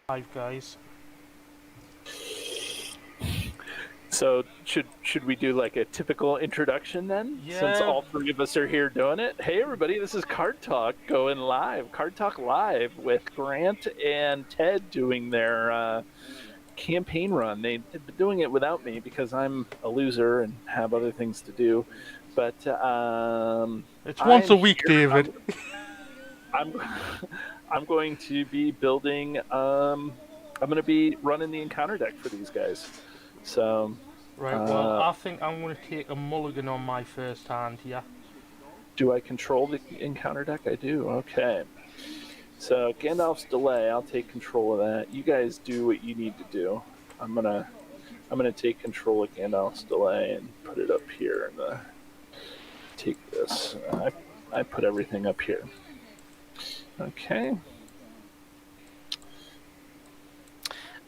Five guys. So should we do like a typical introduction then, since Yeah, all three of us are here doing it? Hey everybody, this is Card Talk going live. Card Talk live with Grant and Ted doing their campaign run. They've been doing it without me because I'm a loser and have other things to do. But it's once I'm a week, here. David. I'm I'm going to be building. I'm going to be running the encounter deck for these guys. So. Right, well, Uh, I think I'm going to take a mulligan on my first hand here. Do I control the encounter deck? I do. Okay. So Gandalf's delay, I'll take control of that. You guys do what you need to do. I'm gonna take control of Gandalf's delay and put it up here. And take this. I put everything up here. Okay.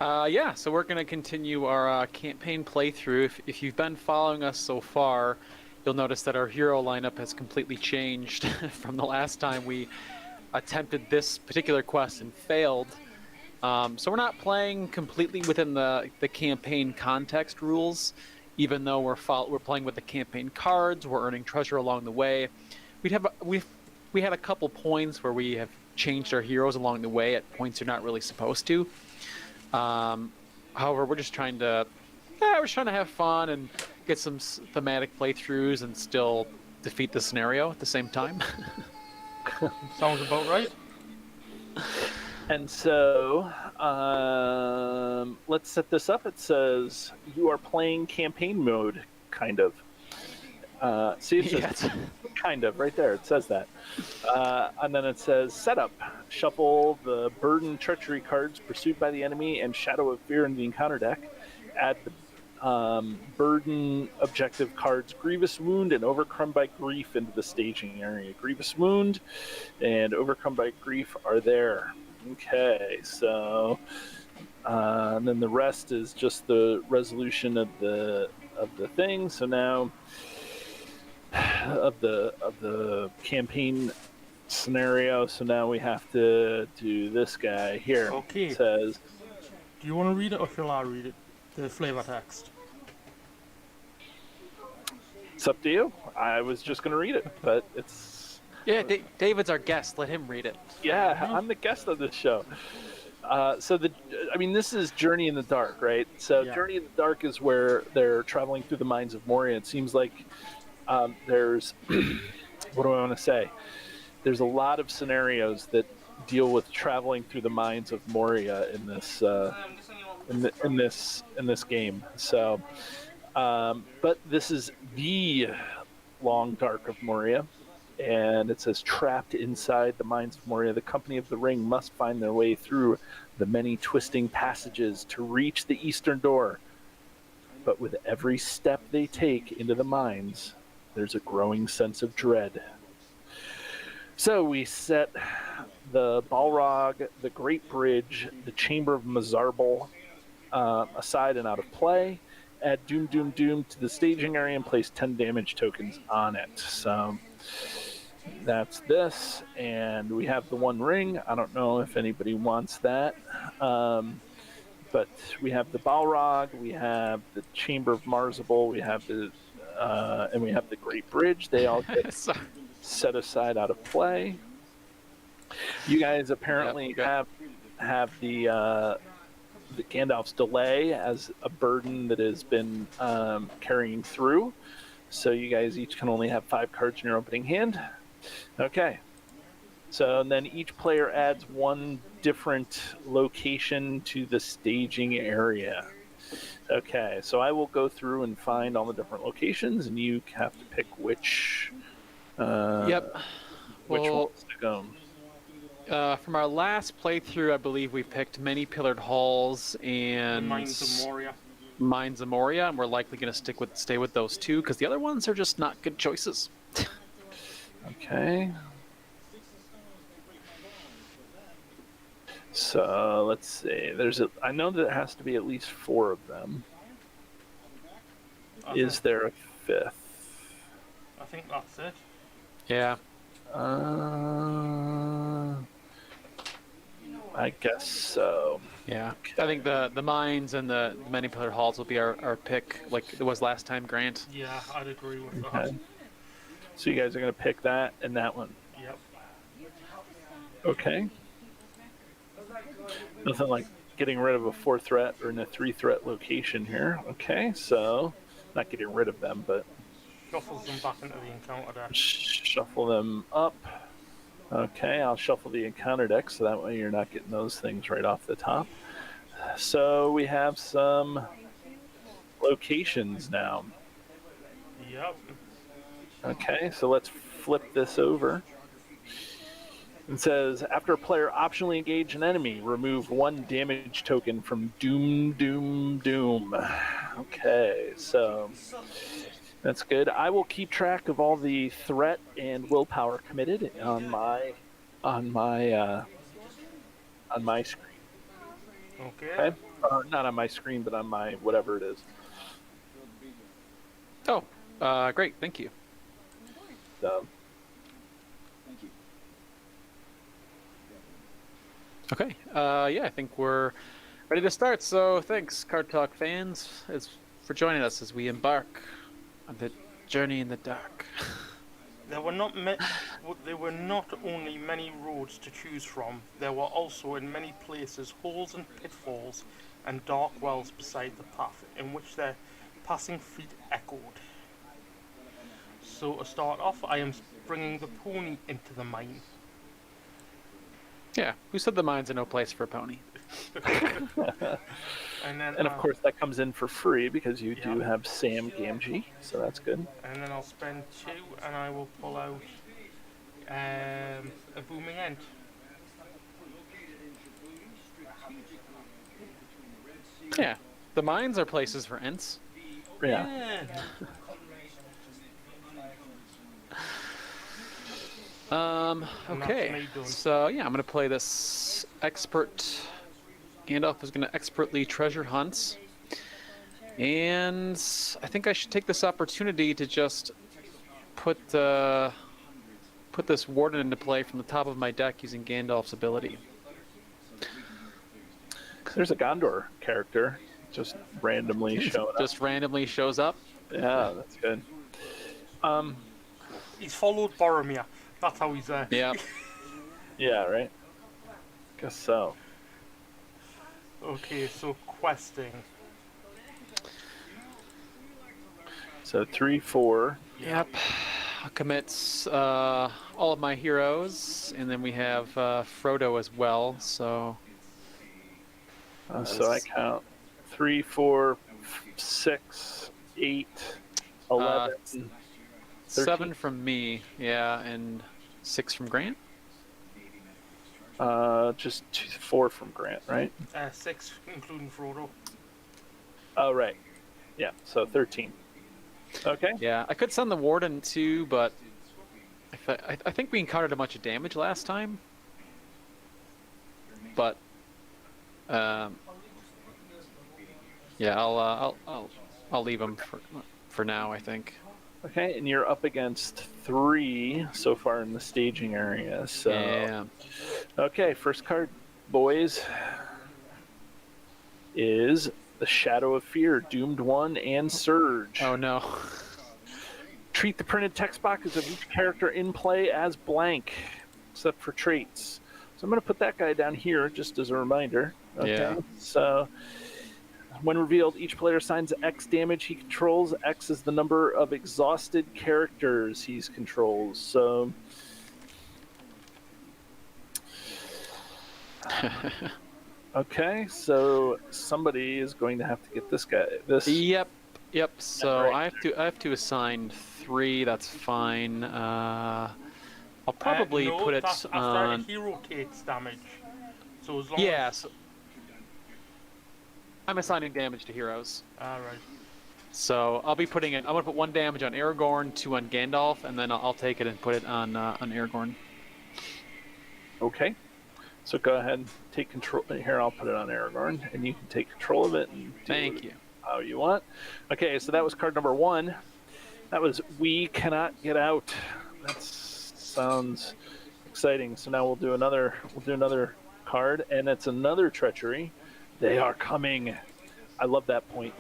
Yeah, so we're going to continue our campaign playthrough. If you've been following us so far, you'll notice that our hero lineup has completely changed from the last time we attempted this particular quest and failed. So we're not playing completely within the campaign context rules, even though we're playing with the campaign cards. We're earning treasure along the way. We had a couple points where we have changed our heroes along the way at points you're not really supposed to. However, we're just trying to have fun and get some thematic playthroughs and still defeat the scenario at the same time. Sounds about right. And so let's set this up. It says you are playing campaign mode, kind of. See, it says kind of right there. It says that. And then it says setup. Shuffle the burden treachery cards pursued by the enemy and shadow of fear in the encounter deck. Add the burden objective cards grievous wound and overcome by grief into the staging area. Grievous wound and overcome by grief are there. Okay, so and then the rest is just the resolution of the thing. So now of the campaign scenario. So now we have to do this guy here. Okay. It says, Do you want to read it or shall I read it? The flavor text. it's up to you. I was just going to read it, but it's... Yeah, David's our guest. Let him read it. Yeah, I'm the guest of this show. This is Journey in the Dark, right? So Yeah. Journey in the Dark is where they're traveling through the mines of Moria. It seems like there's... what do I want to say? There's a lot of scenarios that deal with traveling through the mines of Moria in this in this game. So, but this is the Long Dark of Moria, and it says trapped inside the mines of Moria, the Company of the Ring must find their way through the many twisting passages to reach the eastern door. But with every step they take into the mines, there's a growing sense of dread. So we set the Balrog, the Great Bridge, the Chamber of Mazarbel aside and out of play. Add Doom Doom Doom to the staging area and place 10 damage tokens on it. So that's this. And we have the One Ring. I don't know if anybody wants that. But we have the Balrog, we have the Chamber of Marzabel, we have the and we have the Great Bridge. They all get set aside out of play. You guys apparently have the Gandalf's delay as a burden that has been carrying through. So you guys each can only have 5 cards in your opening hand. Okay. So and then each player adds 1 different location to the staging area. Okay, so I will go through and find all the different locations, and you have to pick which which ones to go. From our last playthrough, I believe we picked Many Pillared Halls and Mines of Moria. Mines of Moria, and we're likely going to stay with those 2 because the other ones are just not good choices. Okay. So let's see. I know there has to be at least 4 of them. Is there a 5th? I think that's it. Yeah. I guess so. Yeah, I think the mines and the many pillared halls will be our pick, like it was last time, Grant. Yeah, I'd agree with that. Okay. So you guys are going to pick that and that one. Yep. Okay. Nothing like getting rid of a 4-threat or in a 3-threat location here. Okay, so not getting rid of them, but Shuffles them back into the encounter deck. shuffle them up. Okay, I'll shuffle the encounter deck so that way you're not getting those things right off the top. So we have some locations now. Yep. Okay, so let's flip this over. It says, after a player optionally engage an enemy, remove 1 damage token from Doom, Doom, Doom. Okay, so that's good. I will keep track of all the threat and willpower committed on my screen. Okay. Okay, not on my screen, but on my whatever it is. Oh, great, thank you. So, Okay, yeah, I think we're ready to start. So thanks, Card Talk fans, for joining us as we embark on the journey in the dark. There were not only many roads to choose from, there were also in many places holes and pitfalls and dark wells beside the path, in which their passing feet echoed. So to start off, I am bringing the pony into the mine. Yeah, who said the mines are no place for a pony? And then, and of course that comes in for free because you do Yeah. have Sam Gamgee, so that's good. and then I'll spend 2, and I will pull out a booming end. Yeah, the mines are places for ents. Yeah. And that's Okay, me done. so yeah, I'm gonna play this expert. Gandalf is gonna expertly treasure hunts, and I think I should take this opportunity to just put this warden into play from the top of my deck using Gandalf's ability. There's a Gondor character just randomly showing up. Just randomly shows up. Yeah, that's good. He's followed Boromir. That's how he's there. Yeah. Yeah, right. Guess so. Okay, so questing. So 3, 4. Yep. Commits all of my heroes, and then we have Frodo as well. So So I count 3, 4, 6, 8, 11. 7 from me, yeah, and 6 from Grant. Just 4 from Grant, right? 6, including Frodo. Oh, right. Yeah, so 13. Okay. Yeah, I could send the warden too, but I think we encountered a bunch of damage last time. But yeah, I'll leave him for now, I think. Okay, and you're up against 3 so far in the staging area. So Yeah. okay, first card, boys, is the Shadow of Fear, Doomed One, and Surge. Oh no. Treat the printed text boxes of each character in play as blank, except for traits. So I'm going to put that guy down here just as a reminder. Okay. Yeah. So when revealed, each player assigns X damage he controls. X is the number of exhausted characters he controls. So okay, so somebody is going to have to get this guy. Yep. So Right. I have to assign 3. That's fine. I'll probably no, put it that's after on. a hero takes damage. So as long Yeah. as... So I'm assigning damage to heroes. Alright. So I'll be putting it. I'm gonna put 1 damage on Aragorn, 2 on Gandalf, and then I'll take it and put it on Aragorn. Okay. So go ahead and take control. Here, I'll put it on Aragorn, and you can take control of it and do Thank you. how you want. Okay, so that was card number 1. That was We Cannot Get Out. That sounds exciting. So now we'll do another card, and it's another treachery. They are coming. I love that point.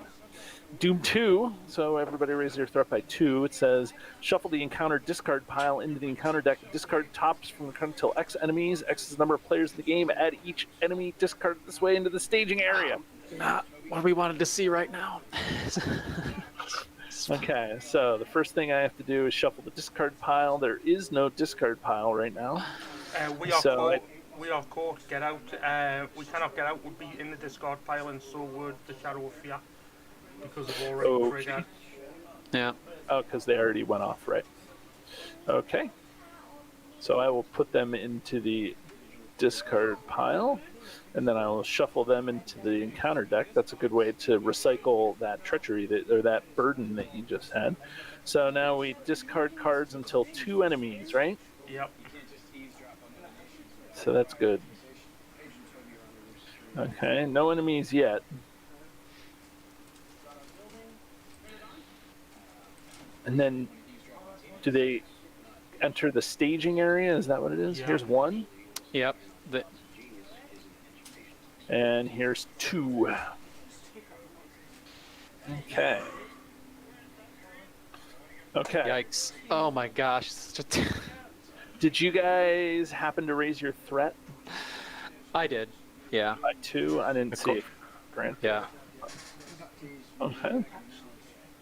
Doom 2, so everybody raise their threat by 2. It says, shuffle the encounter discard pile into the encounter deck. Discard tops from the encounter until X enemies. X is the number of players in the game. Add each enemy discarded this way into the staging area. Not what we wanted to see right now. Okay, so the first thing I have to do is shuffle the discard pile. There is no discard pile right now. We are So caught. We are caught. Get out. We cannot get out. Would be in the discard pile, and so would the Shadow of Fear, because of already Okay. triggered. Yeah. Oh, because they already went off, right? Okay. So I will put them into the discard pile, and then I will shuffle them into the encounter deck. That's a good way to recycle that treachery or that burden that you just had. So now we discard cards until 2 enemies, right? Yep. So that's good. Okay, no enemies yet. And then, do they enter the staging area? Is that what it is? Yeah. Here's 1, Yep. and here's 2. Okay. Okay. Yikes. Oh my gosh. Did you guys happen to raise your threat I did. Yeah. by 2? I didn't see it. Grant. Yeah. Okay.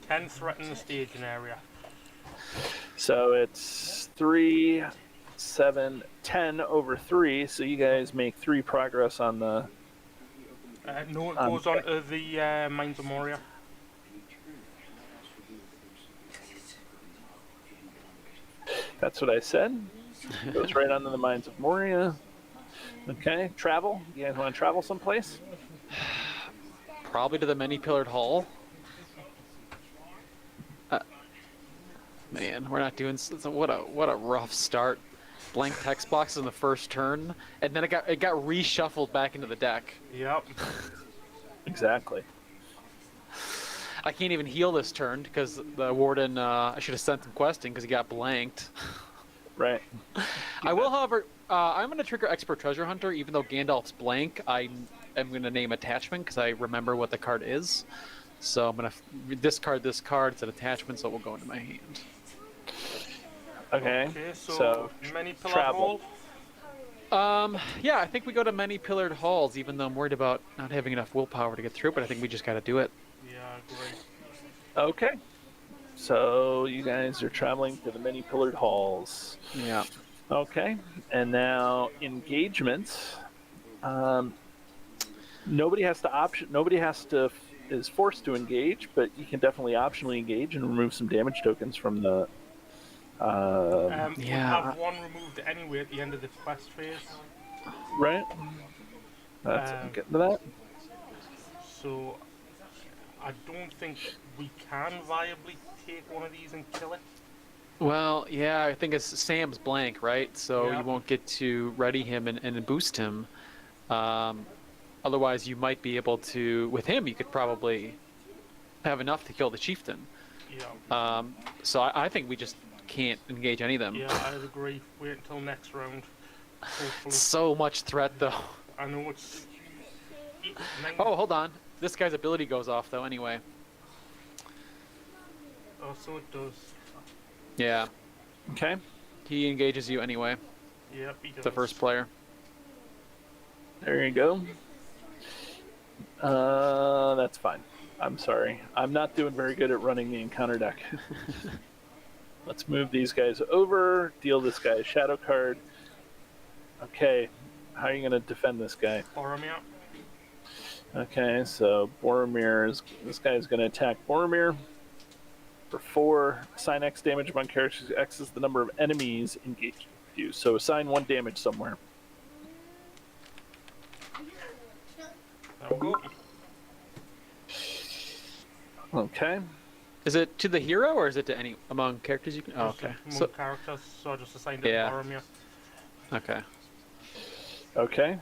10 threaten the staging area. So it's 3, 7, 10 over 3. So you guys make 3 progress on the. No, it goes on to the Mines of Moria. That's what I said. Goes right onto the Mines of Moria. Okay, travel. You guys want to travel someplace? Probably to the many-pillared hall. Man, we're not doing what a rough start. Blank text boxes in the first turn, and then it got reshuffled back into the deck. Yep. Exactly. I can't even heal this turn because the warden. I should have sent him questing because he got blanked. Right. I will, however, I'm going to trigger Expert Treasure Hunter, even though Gandalf's blank. I am going to name Attachment because I remember what the card is. So I'm going to discard this card. It's an attachment, so it will go into my hand. Okay. Okay, so, So many pillar travel. Yeah, I think we go to many pillared halls, even though I'm worried about not having enough willpower to get through. But I think we just got to do it. Yeah, great. Okay. So you guys are traveling to the many pillared halls. Yeah. Okay. And now engagements. Nobody has to option. Nobody is forced to engage, but you can definitely optionally engage and remove some damage tokens from the. Yeah. We have 1 removed anyway at the end of the quest phase. Right. That's getting to that. So I don't think we can viably take one of these and kill it. Well, yeah, I think it's Sam's blank, right? So Yeah. you won't get to ready him and boost him. Otherwise, you might be able to. With him, you could probably have enough to kill the chieftain. Yeah. So I think we just can't engage any of them. Yeah, I'd agree. Wait until next round. Hopefully. So much threat, though. I know it's. Oh, hold on. This guy's ability goes off, though, anyway. Oh, so it does. Yeah. Okay. He engages you anyway, Yep, he does. the first player. There you go. That's fine. I'm sorry. I'm not doing very good at running the encounter deck. Let's move these guys over, deal this guy a shadow card. Okay, how are you going to defend this guy? Boromir. Okay, so this guy is going to attack Boromir for 4. Assign X damage among characters. X is the number of enemies engaged with you. So assign 1 damage somewhere. There we go. Okay. Is it to the hero or is it to any among characters you can? Oh, okay. Just So, characters, so I just assigned it Yeah. to Boromir. okay. Okay.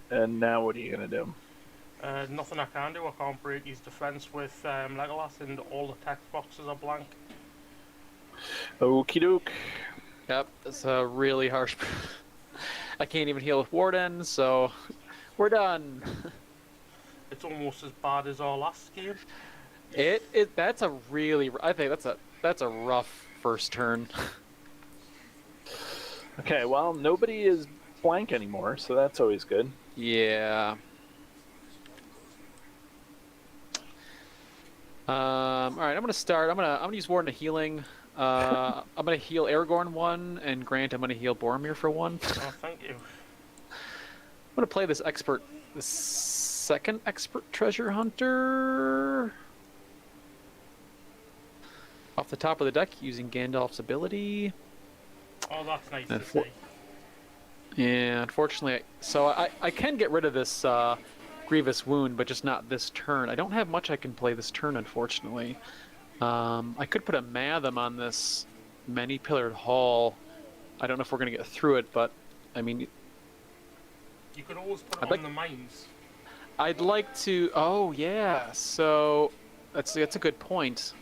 And now what are you going to do? Nothing I can do. I can't break his defense with Legolas, and all the text boxes are blank. Okie doke. Yep, it's a really harsh. I can't even heal with Warden, so we're done. it's almost as bad as our last game. That's a really, I think that's a rough first turn. Okay, well, nobody is blank anymore, so that's always good. Yeah. All right, I'm gonna start. I'm gonna use Warden of Healing. I'm gonna heal Aragorn 1, and Grant, I'm gonna heal Boromir for 1. Oh, thank you. I'm gonna play this second expert treasure hunter. Off the top of the deck, using Gandalf's ability. Oh, that's nice to And see. Yeah, unfortunately, so I can get rid of this Grievous Wound, but just not this turn. I don't have much I can play this turn, unfortunately. I could put a Matham on this Many-Pillared Hall. I don't know if we're going to get through it, but, I mean... You could always put it on the mines. I'd like to... Oh, yeah, so... That's a good point.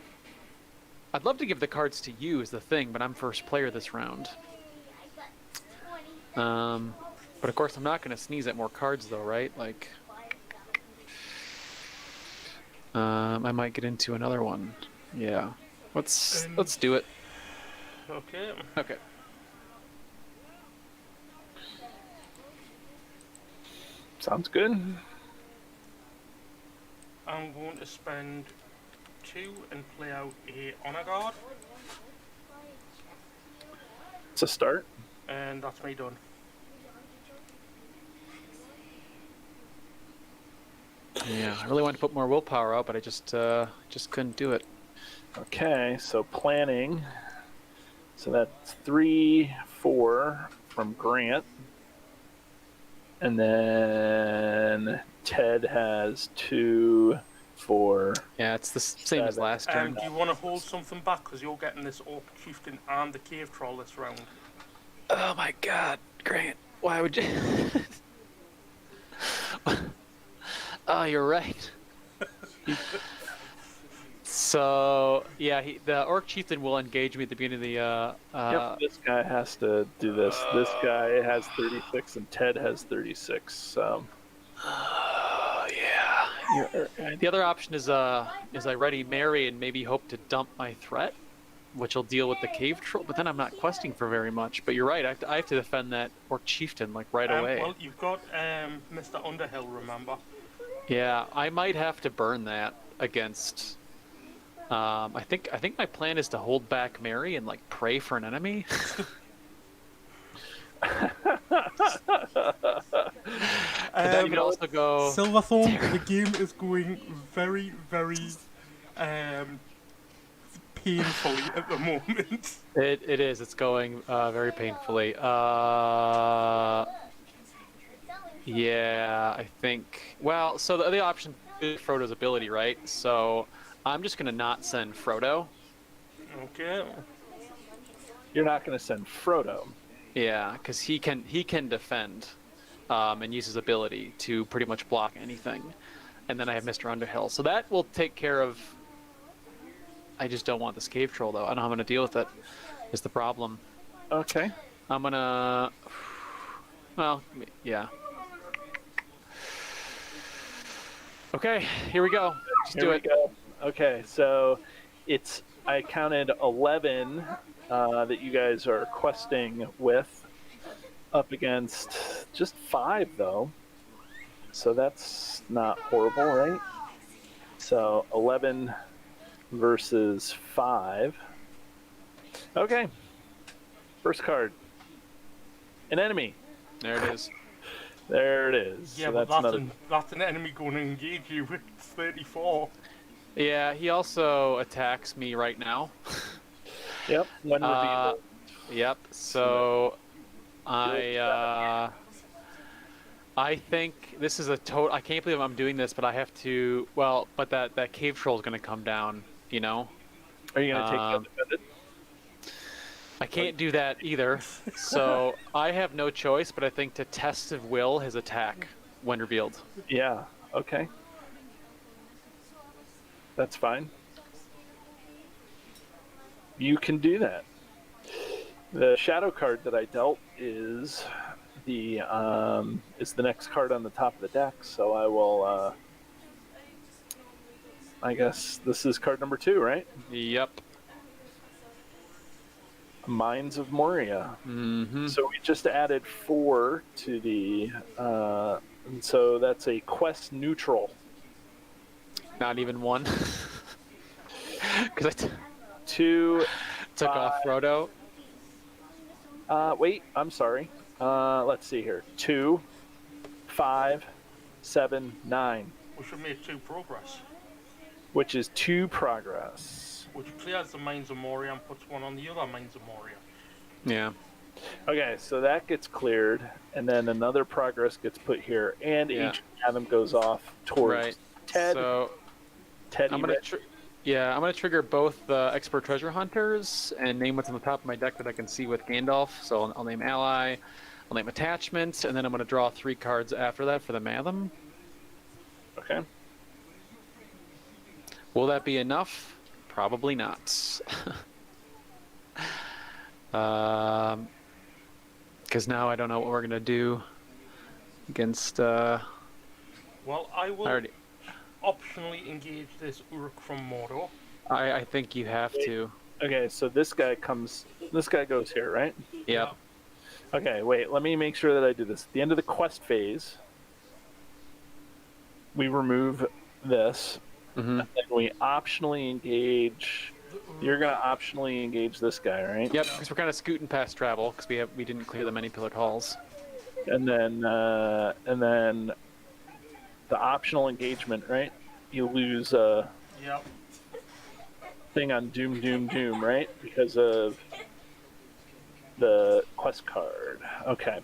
I'd love to give the cards to you is the thing, but I'm first player this round. But of course I'm not going to sneeze at more cards though, right? Like, I might get into another one. Yeah, let's do it. Okay. Okay. Sounds good. I'm going to spend 2 and play out a Honor Guard, It's a start. and that's me done. Yeah, I really wanted to put more willpower out, but I just couldn't do it. Okay, so planning. So that's 3, 4 from Grant. And then Ted has 2, 4. Yeah, it's the same as last turn. Do you want to hold something back because you're getting this Orc Chieftain and the Cave Troll this round? Oh my God, Grant! Why would you? Oh, you're right. So yeah, the Orc Chieftain will engage me at the beginning of the. Yep, this guy has to do this. This guy has 36 and Ted has 36. So. Yeah. The other option is I ready Mary and maybe hope to dump my threat, which will deal with the Cave Troll. But then I'm not questing for very much. But you're right. I have to defend that Orc Chieftain like right away. Well, you've got Mr. Underhill, remember? Yeah, I might have to burn that against. I think my plan is to hold back Mary and like pray for an enemy. And then you can also go Silverthorn. The game is going very, very painfully at the moment. It is. It's going very painfully. Yeah, I think. Well, so the option is Frodo's ability, right? So I'm just gonna not send Frodo. Okay. You're not going to send Frodo. Yeah, because he can defend, and use his ability to pretty much block anything. And then I have Mr. Underhill, so that will take care of. I just don't want this Cave Troll though. I don't know how I'm gonna deal with it. Is the problem. Okay. I'm gonna. Well, yeah. Okay, here we go. Just do it. Go. Okay, so I counted 11 that you guys are questing with, up against just 5 though. So that's not horrible, right? So 11 versus 5. Okay. First card. An enemy. There it is. There it is. Yeah, so but that's that's an enemy going to engage you with 34. Yeah, he also attacks me right now. Yep. When revealed. Yep. So I think this is a total. I can't believe I'm doing this, but I have to. Well, but that Cave Troll is going to come down. You know. Are you going to take the undefended? I can't do that either. So I have no choice, but I think to test of will his attack when revealed. Yeah. Okay. That's fine. You can do that. The shadow card that I dealt is the next card on the top of the deck, so I will I guess this is card number 2, right? Yep. Mines of Moria. Mm-hmm. So we just added 4 to the, and so that's a quest neutral. Not even one. Because I Two. took off Frodo. Wait, I'm sorry. Let's see here. 2, 5, 7, 9, We should make 2 progress, which is 2 progress. which clears the Mines of Moria and puts 1 on the other Mines of Moria. Yeah. Okay, so that gets cleared, and then another progress gets put here, and Yeah. each atom goes off towards Right. Ted. So Teddy. I'm gonna I'm gonna trigger both the expert treasure hunters and name what's on the top of my deck that I can see with Gandalf. So I'll name ally, I'll name attachment, and then I'm gonna draw 3 cards after that for the Matham. Okay. Will that be enough? Probably not. Because now I don't know what we're gonna do against. Well, I will I already. optionally engage this Uruk from Mordor. I think you have to. Okay, so this guy goes here, right? Yep. Okay, wait, let me make sure that I do this. At the end of the quest phase, we remove this, Mm-hmm. and we optionally engage. You're gonna optionally engage this guy, right? Yep. Because we're kind of scooting past travel because we didn't clear the many pillared halls. And then the optional engagement, right? You lose a Yep. thing on Doom, right? Because of the quest card. Okay,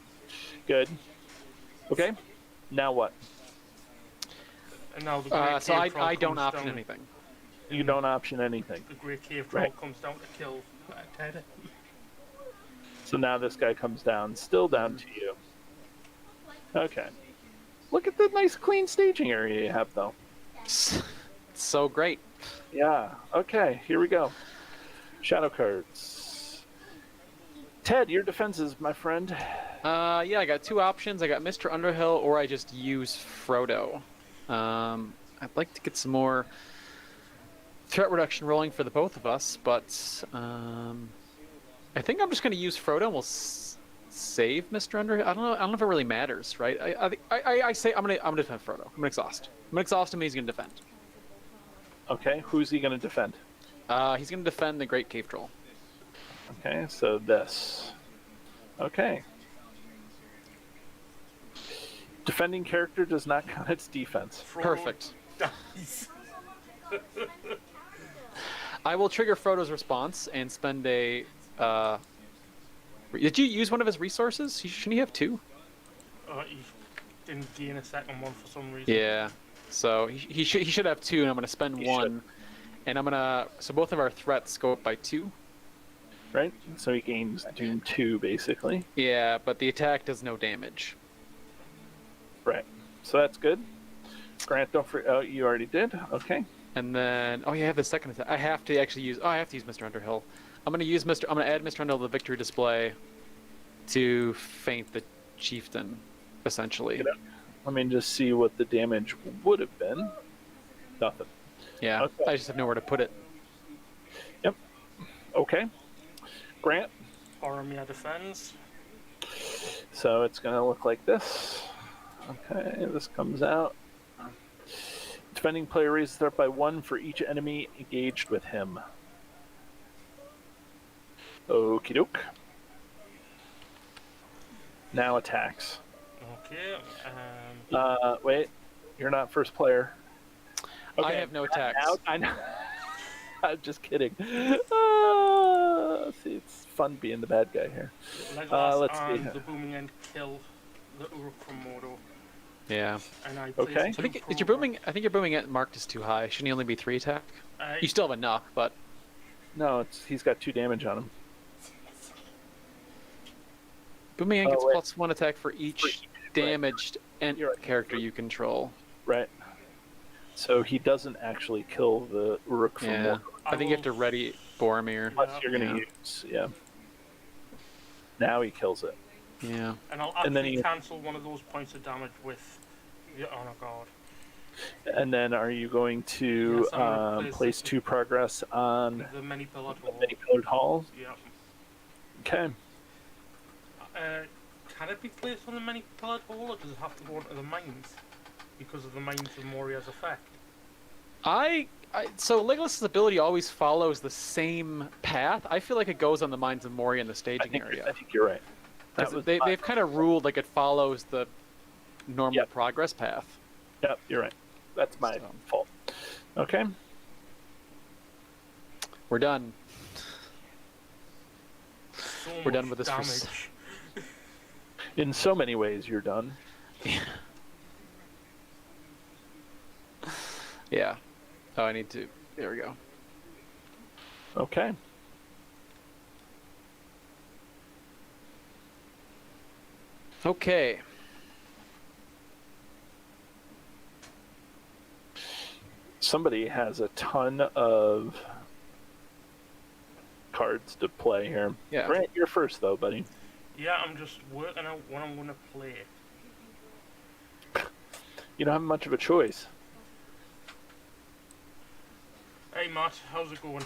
good. Okay, now what? And now the Great So Cave Troll I don't comes option down. anything. You don't option anything. The Great Cave Troll Right. comes down to kill Ted. So now this guy comes down, still down to you. Okay. Look at the nice clean staging area you have, though. It's so great. Yeah. Okay, here we go. Shadow cards. Ted, your defenses, my friend. Yeah, I got 2 options. I got Mr. Underhill, or I just use Frodo. I'd like to get some more threat reduction rolling for the both of us, but I think I'm just going to use Frodo and we'll save Mr. Underhill. I don't know if it really matters, right? I say I'm gonna defend Frodo. I'm gonna exhaust. I'm gonna exhaust him. He's gonna defend. Okay, who's he going to defend? He's gonna defend the Great Cave Troll. Okay, so this. Okay. Defending character does not count its defense. Frodo Perfect. dies. I will trigger Frodo's response and spend a. Did you use one of his resources? Shouldn't he have 2? He didn't gain a second one for some reason. Yeah. So he should have 2, and I'm gonna spend He 1, and I'm gonna. So both of our threats go up by 2. Right? So he gains Doom 2, basically. Yeah, but the attack does no damage. Right. So that's good. Grant, don't forget. Oh, you already did? Okay. And then, oh yeah, I have the second attack. I have to actually use. Oh, I have to use Mr. Underhill. I'm gonna use Mr. I'm gonna add Mr. Underhill to the victory display to feint the chieftain, essentially. Let me just see what the damage would have been. Nothing. Yeah, Okay. I just have nowhere to put it. Yep. Okay. Grant. Boromir defends. So it's going to look like this. Okay, this comes out. Defending player raises threat by 1 for each enemy engaged with him. Okie doke. Now attacks. Okay. Wait, you're not first player. I have no attacks. I know. I'm just kidding. See, it's fun being the bad guy here. Legolas let's see. and the Booming End kill the Uruk from Mordor. Yeah. And I Okay. I think is your booming. I think your booming marked is too high. Shouldn't he only be 3 attack? You still have enough, but No, he's got 2 damage on him. booming gets wait. +1 attack for each damaged You're right. character you control. Right. So he doesn't actually kill the Uruk from Yeah. Mordor. I think you have to ready Boromir. Unless you're going to use, Now he kills it. Yeah. And I'll And then actually he- cancel one of those points of damage with the Honor Guard. And then are you going to Yes, I'm gonna place place it- 2 progress on The many pillared the hall. many pillared halls? Yeah. Okay. Can it be placed on the many pillared hall, or does it have to go into the mines because of the mines of Moria's effect? So Legolas's ability always follows the same path. I feel like it goes on the Mines of Moria in the I staging think, area. I think you're right. That 'Cause was they've kind of ruled like it follows the normal Yep. progress path. Yep, you're right. That's my So. fault. Okay. We're done. So We're done much with this for s- damage. In so many ways, you're done. Yeah. Oh, I need to. There we go. Okay. Okay. Somebody has a ton of cards to play here. Yeah. Grant, you're first, though, buddy. Yeah, I'm just working out what I'm gonna play. You don't have much of a choice. Hey Matt, how's it going?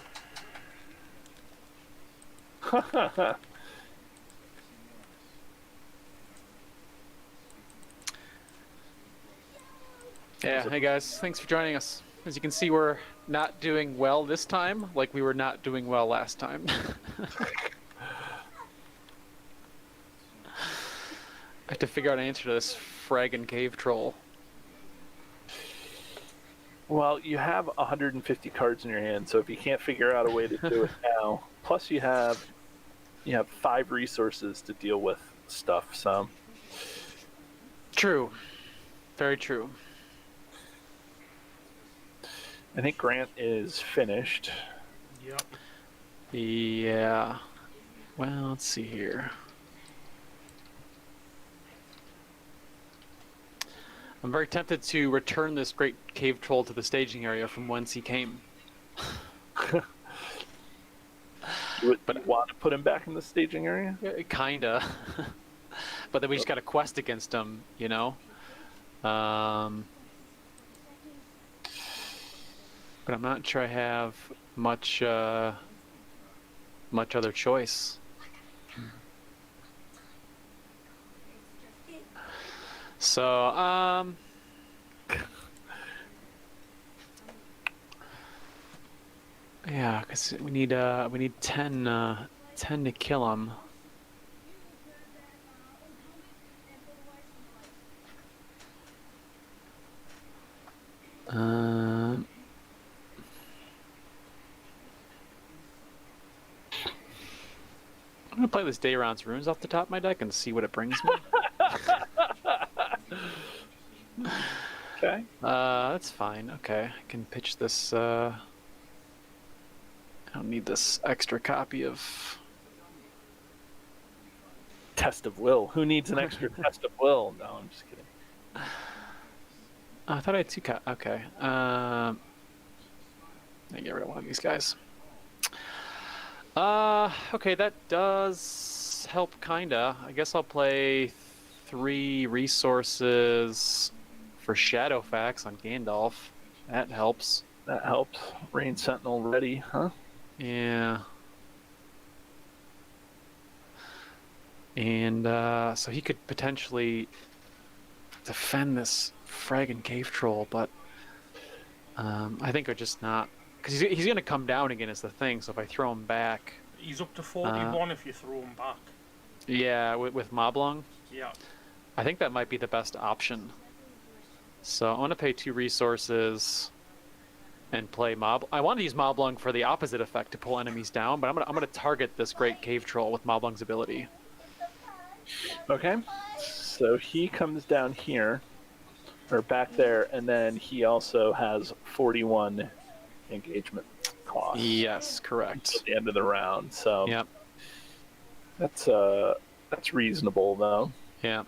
Yeah. Hey guys, thanks for joining us. As you can see, we're not doing well this time, like we were not doing well last time. I have to figure out an answer to this fragging cave troll. Well, you have 150 cards in your hand, so if you can't figure out a way to do it now, plus you have 5 resources to deal with stuff. So True. Very true. I think Grant is finished. Yep. Yeah. Well, let's see here. I'm very tempted to return this great cave troll to the staging area from whence he came. You would want to put him back in the staging area? Kinda. But then we just got a quest against him, you know? But I'm not sure I have much much other choice. So, yeah, because we need 10 to kill him. Um, I'm gonna play this Dayron's Runes off the top of my deck and see what it brings me. Okay. That's fine. Okay, I can pitch this. I don't need this extra copy of. Test of will. Who needs an extra test of will? No, I'm just kidding. I thought I had 2 okay. I get rid of one of these guys. Okay, that does help kinda. I guess I'll play 3 resources for Shadowfax on Gandalf. That helps. That helps. Rain Sentinel ready, huh? Yeah. And so he could potentially defend this fragging cave troll, but I think we're just not, because he's going to come down again is the thing. So if I throw him back, He's up to 41 if you throw him back. yeah, with Moblung, Yeah. I think that might be the best option. So I want to pay 2 resources and play Mob. I want to use Moblung for the opposite effect to pull enemies down, but I'm gonna target this great cave troll with Moblung's ability. Okay. So he comes down here, or back there, and then he also has 41 engagement costs Yes, correct. at the end of the round. So Yep. that's reasonable though. Yeah.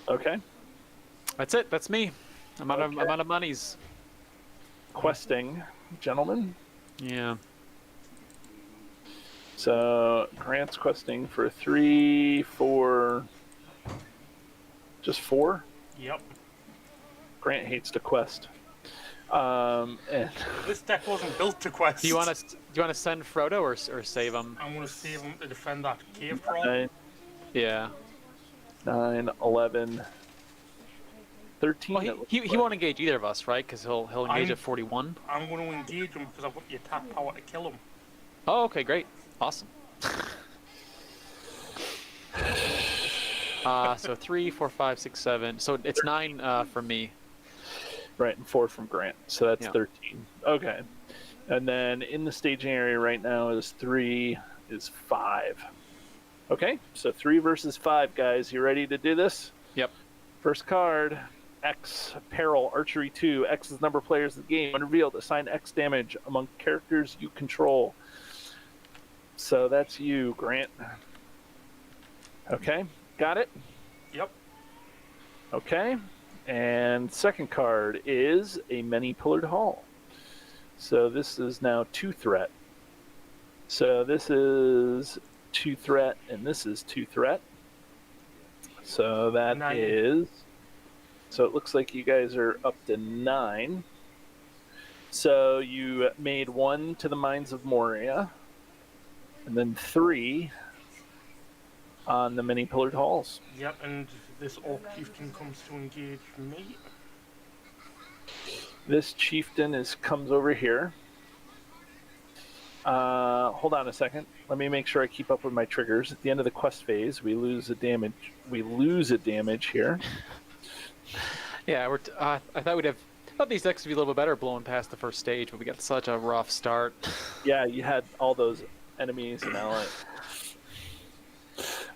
Okay. That's it. That's me. I'm out Okay. of monies. Questing, gentlemen. Yeah. So Grant's questing for 3, 4, Just 4? Yep. Grant hates to quest. And This deck wasn't built to quest. Do you want to send Frodo or save him? I'm gonna save him to defend that cave troll. 9, Yeah. 9, 11, 13. Well, it looks he like. won't engage either of us, right? Because he'll engage I'm- at 41. I'm gonna engage him because I've got the attack power to kill him. Oh, okay, great, awesome. So 3, 4, 5, 6, 7. So it's 9 from me. Right, and 4 from Grant. So that's Yeah. 13. Okay. And then in the staging area right now is 3, is 5. Okay, so 3 versus 5, guys. You ready to do this? Yep. First card, X, Peril, Archery 2. X is the number of players in the game. When revealed, assign X damage among characters you control. So that's you, Grant. Okay, got it? Yep. Okay, and second card is a many-pillared hall. So this is now 2 threat. So this is 2 threat, and this is 2 threat. So that 9. is. So it looks like you guys are up to 9. So you made 1 to the Mines of Moria, and then 3 on the many-pillared halls. Yep, and this orc chieftain comes to engage me. This chieftain comes over here. Hold on a second. Let me make sure I keep up with my triggers. At the end of the quest phase, we lose a damage. We lose a damage here. Yeah, I thought these decks would be a little bit better blowing past the first stage, but we got such a rough start. Yeah, you had all those enemies and all that.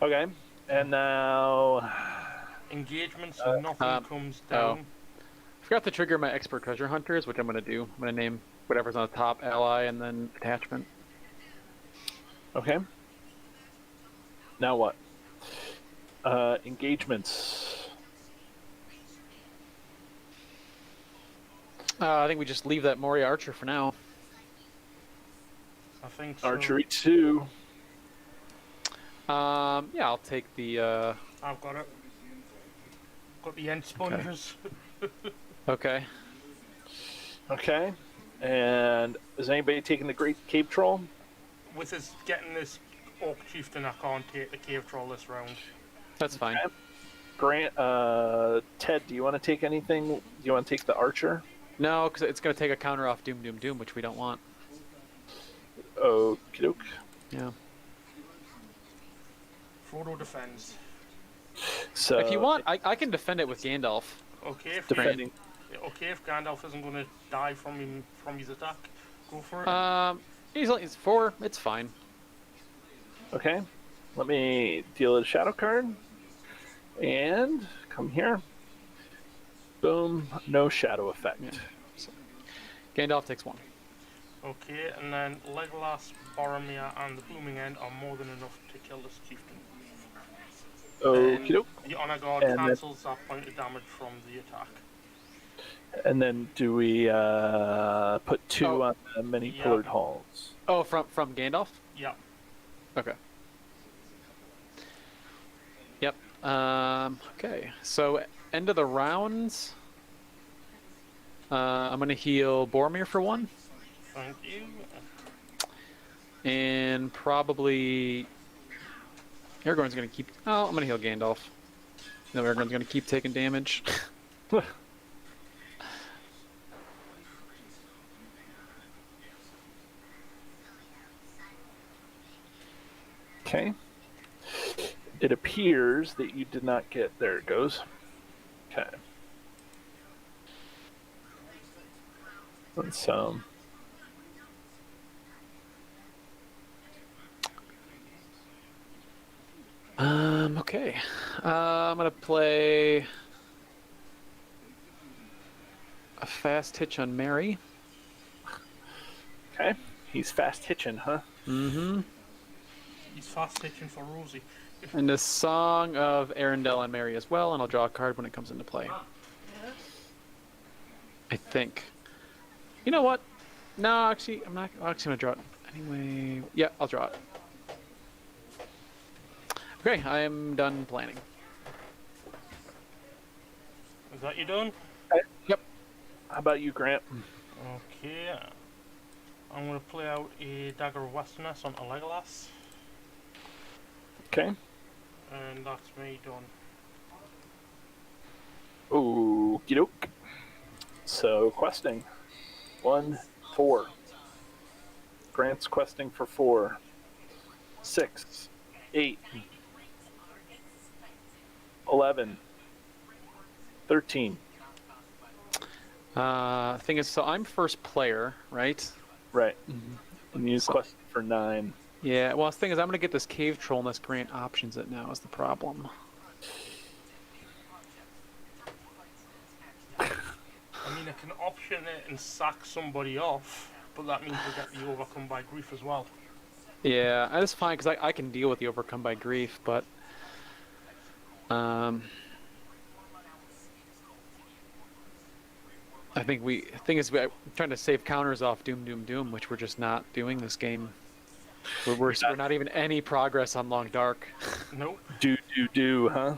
Okay, and now Engagements, nothing comes down. I forgot to trigger my expert treasure hunters, which I'm going to do. I'm going to name whatever's on the top ally and then attachment. okay. Now what? Engagements. I think we just leave that Moria Archer for now. I think so. Archery 2. Yeah, I'll take the. I've got it. Got the end sponges. Okay. Okay. And is anybody taking the Great Cave Troll? With us getting this orc chieftain, I can't take the cave troll this round. That's fine. Okay. Grant, Ted, do you want to take anything? Do you want to take the Archer? No, because it's going to take a counter off Doom Doom Doom, which we don't want. Okie doke. Yeah. Frodo defends. So If you want, I can defend it with Gandalf. Okay, if defending. if Gandalf isn't going to die from his attack, go for it. It's 4. It's fine. Okay. Let me deal a shadow card. And come here. Boom. No shadow effect. Yeah. Gandalf takes 1. Okay, and then Legolas, Boromir, and the Blooming End are more than enough to kill this chieftain. Okie doke. The honor guard And then- cancels that point of damage from the attack. And then do we put 2 Oh. on the many Yeah. pillared halls? Oh, from Gandalf? Yeah. Okay. Yep. Okay. So end of the rounds. I'm gonna heal Boromir for 1, Thank you. and probably Aragorn's gonna keep. Oh, I'm gonna heal Gandalf. No, Aragorn's gonna keep taking damage. Okay. It appears that you did not get. There it goes. Okay. And so. Okay. I'm gonna play a fast hitch on Mary. Okay. He's fast hitching, huh? Mm-hmm. He's fast hitching for Rosie. And a Song of Arendelle on Mary as well, and I'll draw a card when it comes into play. I think. You know what? No, actually, I'm actually gonna draw it anyway. Yeah, I'll draw it. Okay, I am done planning. Is that you done? Yep. How about you, Grant? Okay. I'm going to play out a Dagger of Westerness onto Legolas. Okay. And that's me done. Okie doke. So, questing. 1, 4. Grant's questing for 4. 6, 8, 11, 13. Thing is, so I'm first player, right? Right. And you So- quested for 9. Yeah. Well, the thing is, I'm gonna get this cave troll unless Grant options it now. Is the problem? I mean, I can option it and sack somebody off, but that means we get the Overcome by Grief as well. Yeah, that's fine because I can deal with the overcome by grief, but I think thing is we're trying to save counters off Doom Doom Doom, which we're just not doing this game. We're not even any progress on Long Dark. Nope. Do, huh?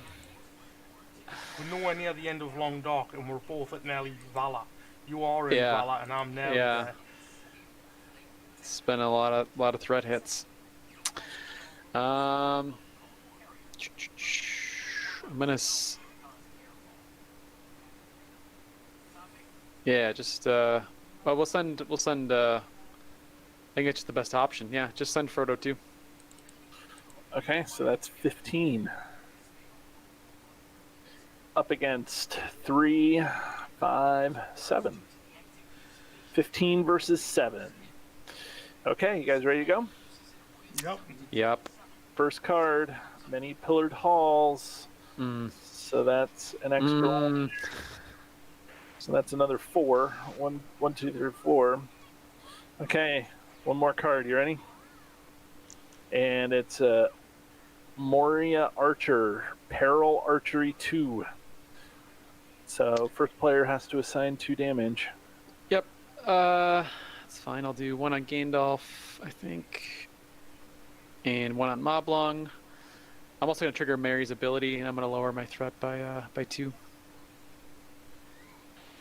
We're nowhere near the end of Long Dark, and we're both at nearly Valor. You are in Yeah. Valor, and I'm nearly Yeah. there. It's been a lot of threat hits. I'm gonna. Yeah, just well, we'll send. I think it's just the best option. Yeah, just send Frodo too. Okay, so that's 15. Up against 3, 5, 7. 15 versus 7. Okay, you guys ready to go? Yep. Yep. First card, many pillared halls. Mm. So that's an extra one. So that's another 4. 1, 2, 3, 4. Okay, one more card. You ready? And it's Moria Archer, Peril Archery 2. So first player has to assign 2 damage. Yep. That's fine. I'll do 1 on Gandalf, I think, and 1 on Moblong. I'm also gonna trigger Mary's ability, and I'm gonna lower my threat by 2.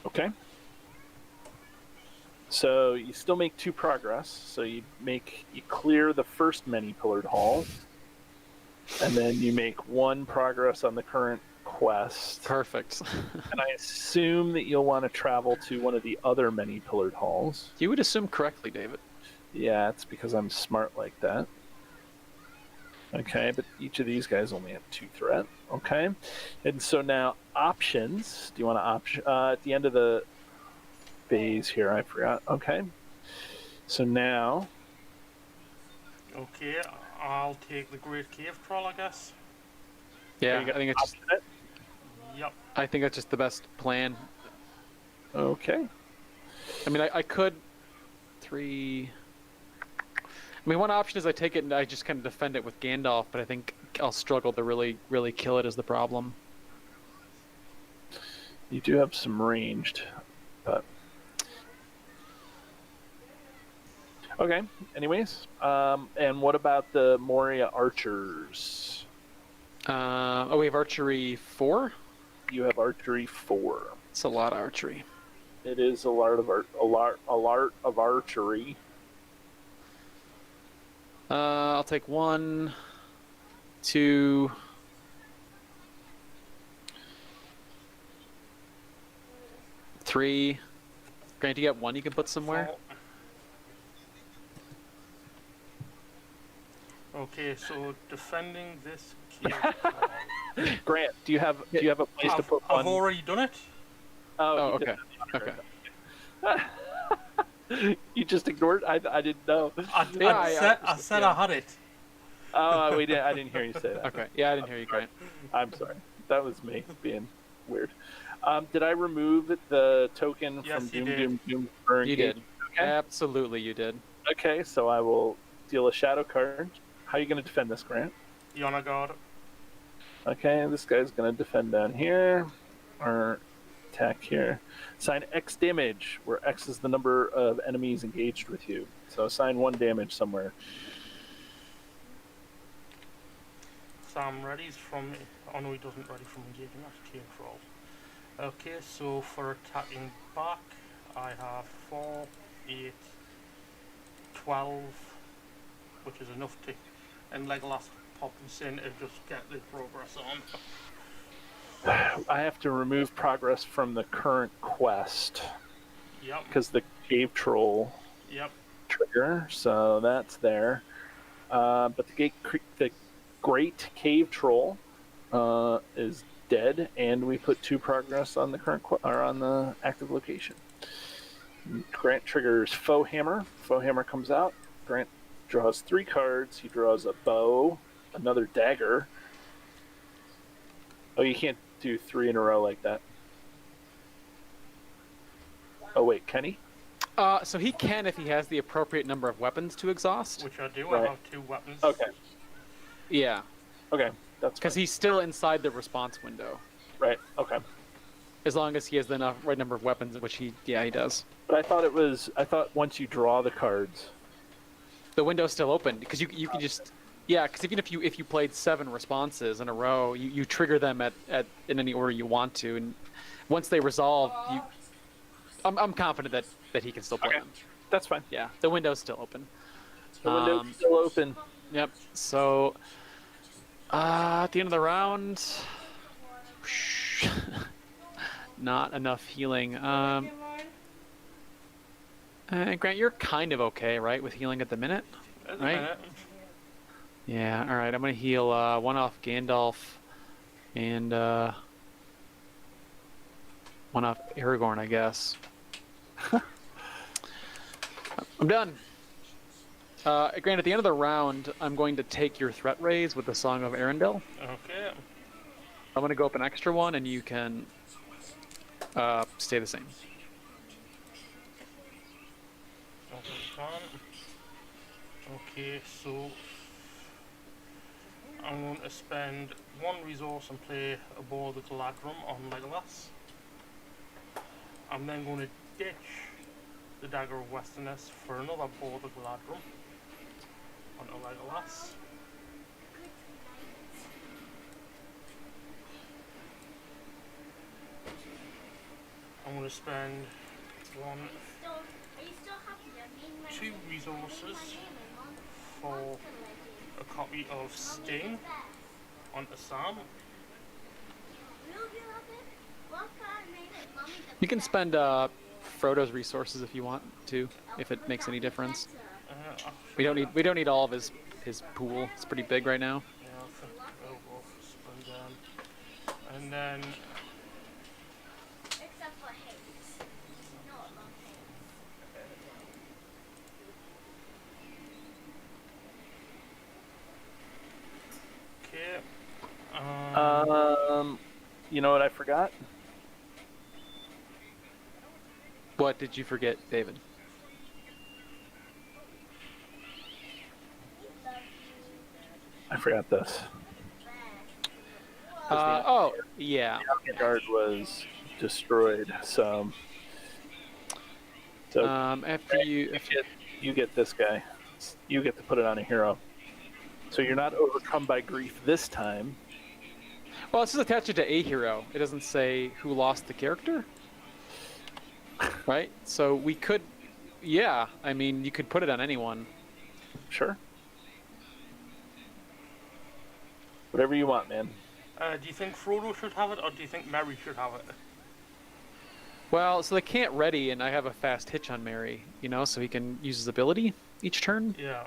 Okay. So you still make 2 progress. So you clear the first many pillared hall, and then you make 1 progress on the current quest. Perfect. And I assume that you'll want to travel to one of the other many pillared halls. You would assume correctly, David. Yeah, it's because I'm smart like that. Okay, but each of these guys only have 2 threat. Okay, and so now options. Do you want to option at the end of the phase here? I forgot. Okay, so now. Okay, I'll take the Great Cave Troll, I guess. Yeah, you I think it's just, option it? Yep. I think that's just the best plan. Okay. I mean, I could 3. I mean, one option is I take it and I just kind of defend it with Gandalf, but I think I'll struggle to really kill it is the problem. You do have some ranged, but okay. Anyways, and what about the Moria archers? Oh, we have archery 4. You have archery 4. It's a lot of archery. It is a lot of archery. I'll take 1, 2, 3. Grant, you got 1 you can put somewhere? Okay, so defending this cave troll. Grant, do you have a place to put one? I've already done it. Oh, you did okay. that. Okay. You just ignored. I didn't know. I said I had it. Oh, I didn't hear you say that. Okay. Yeah, I didn't hear you, Grant. I'm sorry. That was me being weird. Did I remove the token Yes, from you Doom did. Doom Doom? Burn You Gate? did. Okay. Absolutely, you did. Okay, so I will deal a shadow card. How are you going to defend this, Grant? The Honor Guard. Okay, this guy's going to defend down here, or attack here. Assign X damage, where X is the number of enemies engaged with you. So assign 1 damage somewhere. Sam readies from. Oh no, he doesn't ready from engaging. That's cave troll. Okay, so for attacking back, I have 4, 8, 12, which is enough to, and Legolas pops in to just get the progress on. I have to remove progress from the current quest Yep, because the cave troll yep. trigger, so that's there. But the great cave troll is dead, and we put 2 progress on the current or on the active location. Grant triggers Foe Hammer. Foe Hammer comes out. Grant draws 3 cards. He draws a bow, another dagger. Oh, you can't do 3 in a row like that. Oh wait, can he? So he can if he has the appropriate number of weapons to exhaust. Which I do. Right. I have 2 weapons. Okay. Yeah, Okay, that's because fine. he's still inside the response window. Right. Okay. As long as he has the right number of weapons, which he does. But I thought once you draw the cards. The window's still open because you can just because even if you played 7 responses in a row, you trigger them at in any order you want to, and once they resolve, I'm confident that he can still play Okay. them. That's fine. Yeah, the window's still open. The window's still open. Yep. So at the end of the round, not enough healing. Grant, you're kind of okay, right, with healing at the minute? At the Right. minute. Yeah. All right. I'm gonna heal 1 off Gandalf, and 1 off Aragorn, I guess. I'm done. Grant, at the end of the round, I'm going to take your threat raise with the Song of Arendelle. Okay. I'm going to go up an extra 1, and you can stay the same. Okay, so I'm going to spend 1 resource and play a Bow of the Galadrim on Legolas. I'm then going to ditch the Dagger of Westerness for another Bow of the Galadrim onto Legolas. I'm going to spend 2 resources for a copy of Sting onto Sam. You can spend Frodo's resources if you want to, if it makes any difference. We don't need all of his pool. It's pretty big right now. Yeah, I think I'll go for spend them. And then Except for Hayes. No, not Hayes. okay. You know what I forgot? What did you forget, David? I forgot this. Oh, yeah. The guard was destroyed, so After you, you get this guy. You get to put it on a hero. So you're not overcome by grief this time. well, it's just attached to a hero. It doesn't say who lost the character, right? So we could, yeah. I mean, you could put it on anyone. Sure. Whatever you want, man. Do you think Frodo should have it, or do you think Merry should have it? Well, so they can't ready, and I have a fast hitch on Merry, so he can use his ability each turn. Yeah.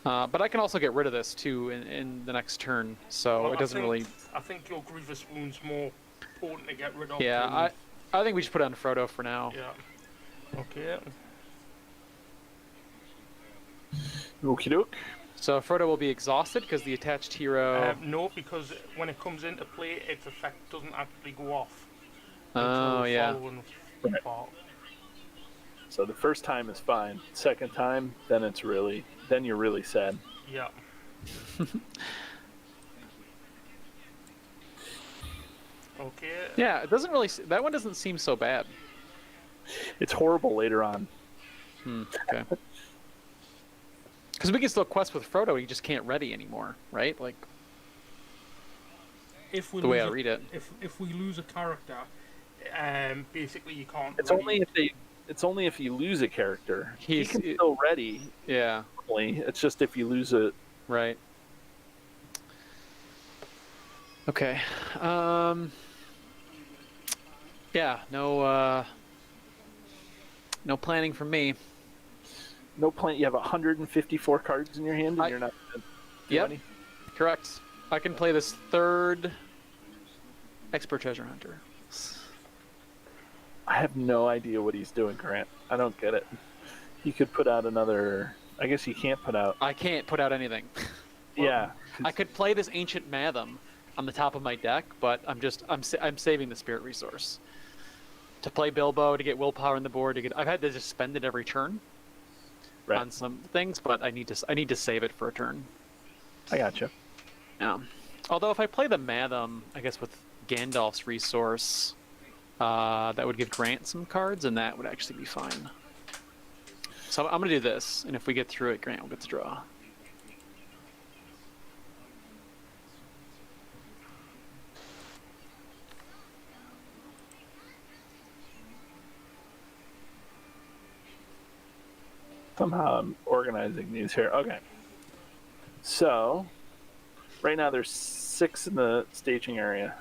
But I can also get rid of this too in the next turn, so Well, it doesn't really. I think your Grievous Wound's more important to get rid of. Yeah, I think we should put it on Frodo for now. Yeah. Okay. Okie doke. So Frodo will be exhausted because the attached hero. No, because when it comes into play, its effect doesn't actually go off. Oh, until the yeah. following Right. part. So the first time is fine. Second time, then you're really sad. Yeah. Okay. Yeah, it doesn't really. That one doesn't seem so bad. It's horrible later on. Okay. Because we can still quest with Frodo, he just can't ready anymore, right? Like. if we The way lose I read it. if we lose a character, basically you can't. It's ready- only if they. It's only if you lose a character. He He's- can still ready. Yeah, Normally. It's just if you lose it. right. Okay. Yeah, no planning from me. No plan. You have 154 cards in your hand, and I- you're not. Gonna do Yep. any? Correct. I can play this third expert treasure hunter. I have no idea what he's doing, Grant. I don't get it. He could put out another. I guess he can't put out. I can't put out anything. Yeah. I could play this ancient Matham on the top of my deck, but I'm saving the spirit resource to play Bilbo, to get willpower on the board. I've had to just spend it every turn Right. on some things, but I need to save it for a turn. I gotcha. Yeah. Although if I play the Matham, I guess with Gandalf's resource, that would give Grant some cards, and that would actually be fine. So I'm gonna do this, and if we get through it, Grant will get to draw. Somehow I'm organizing these here. Okay. So, right now there's 6 in the staging area.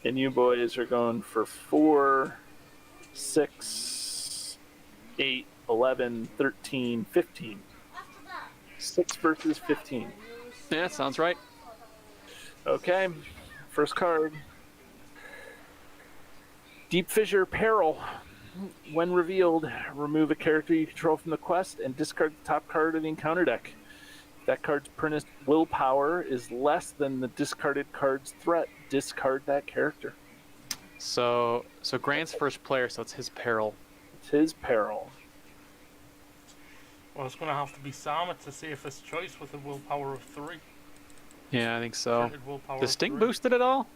And you boys are going for 4, 6, 8, 11, 13, 15. 6 versus 15. Yeah, that sounds right. Okay. First card. Deep Fissure Peril. When revealed, remove a character you control from the quest and discard the top card of the encounter deck. If that card's printed willpower is less than the discarded card's threat, discard that character. So Grant's first player, so it's his peril. It's his peril. Well, it's going to have to be Sam. It's the safest choice with a willpower of 3. Yeah, I think so. Printed willpower Does of Stink 3. boosted at all?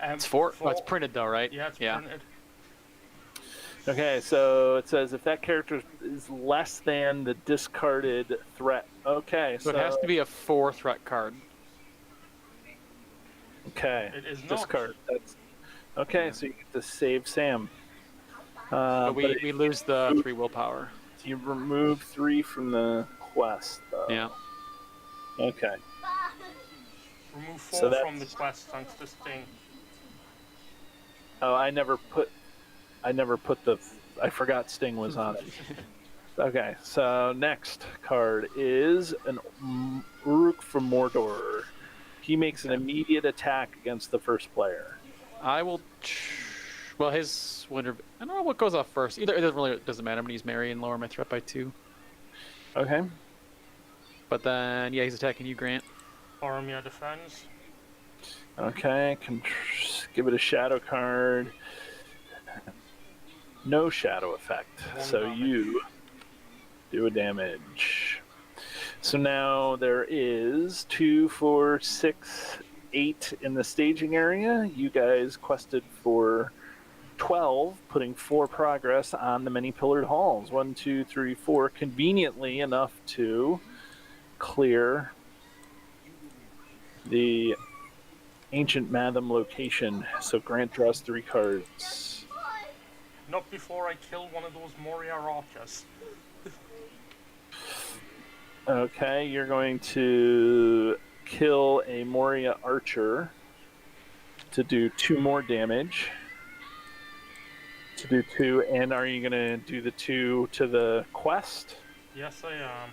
It's It's 4. Oh, it's printed though, right? Yeah, it's yeah. printed. Okay, so it says if that character is less than the discarded threat. Okay, So it has to be a 4 threat card. Okay, It is not. discard. That's okay. So you get to save Sam. But we but lose the 3 willpower. you remove 3 from the quest. Though. Yeah. Okay. Remove So 4 from the that's- quest thanks to Sting. Oh, I never put the. I forgot Sting was on it. Okay, so next card is an Uruk from Mordor. He makes an immediate attack against the first player. I will. Well, his winter. I don't know what goes off first. Either it doesn't matter. I'm gonna use Mary and lower my threat by 2. Okay. But then yeah, he's attacking you, Grant. Boromir defends. Okay, give it a shadow card. No shadow effect. One So damage. you do a damage. So now there is 2, 4, 6, 8 in the staging area. You guys quested for 12, putting 4 progress on the many pillared halls. 1, 2, 3, 4, conveniently enough to clear the ancient Matham location. So Grant draws 3 cards. Not before I kill one of those Moria archers. Okay, you're going to kill a Moria archer to do 2 more damage. To do 2, and are you going to do the 2 to the quest? Yes, I am.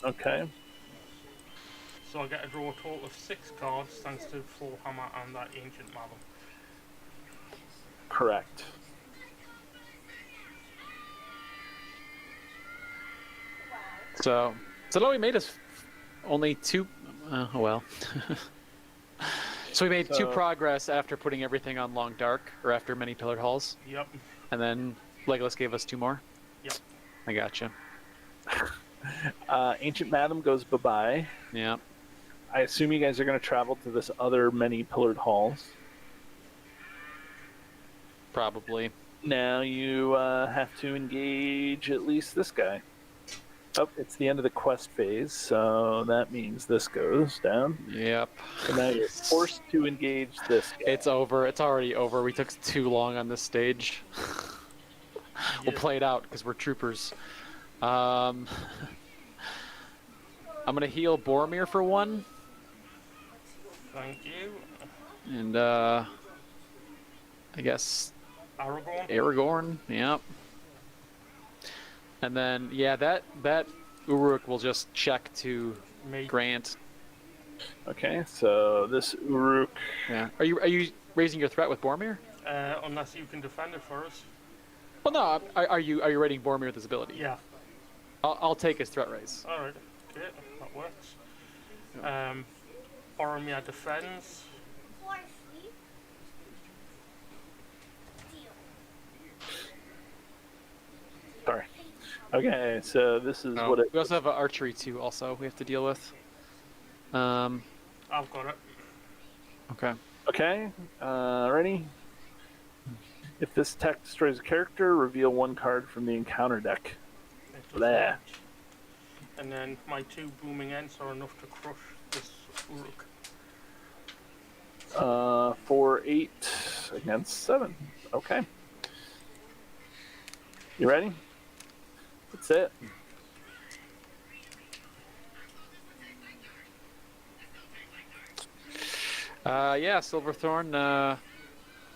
Okay. So I get to draw a total of 6 cards thanks to Full Hammer and that ancient Matham. Correct. So it only made us only 2. Oh well. So we made 2 So- progress after putting everything on Long Dark, or after many pillared halls, Yep. and then Legolas gave us 2 more. Yep. I gotcha. Ancient Madam goes bye-bye. Yeah. I assume you guys are going to travel to this other many pillared halls. Probably. Now you have to engage at least this guy. Oh, it's the end of the quest phase, so that means this goes down. Yep. So now you're forced to engage this guy. It's over. It's already over. We took too long on this stage. We'll Yeah. play it out because we're troopers. I'm gonna heal Boromir for 1, Thank you. and I guess Aragorn. Aragorn. Yep. And then yeah, that Uruk will just check to Me. Grant. Okay, so this Uruk. Yeah. Are you raising your threat with Boromir? Unless you can defend it for us. Well, no. Are you rating Boromir with his ability? Yeah. I'll take his threat raise. Alright. Okay, that works. Boromir defends. Sorry. Okay, so this is Oh, what it. we also have archery too. Also, we have to deal with. I've got it. Okay. Okay, ready? If this attack destroys a character, reveal 1 card from the encounter deck. It does Blah. not. And then my 2 booming ends are enough to crush this Uruk. For 8 against 7. Okay. You ready? That's it. Yeah, Silverthorn.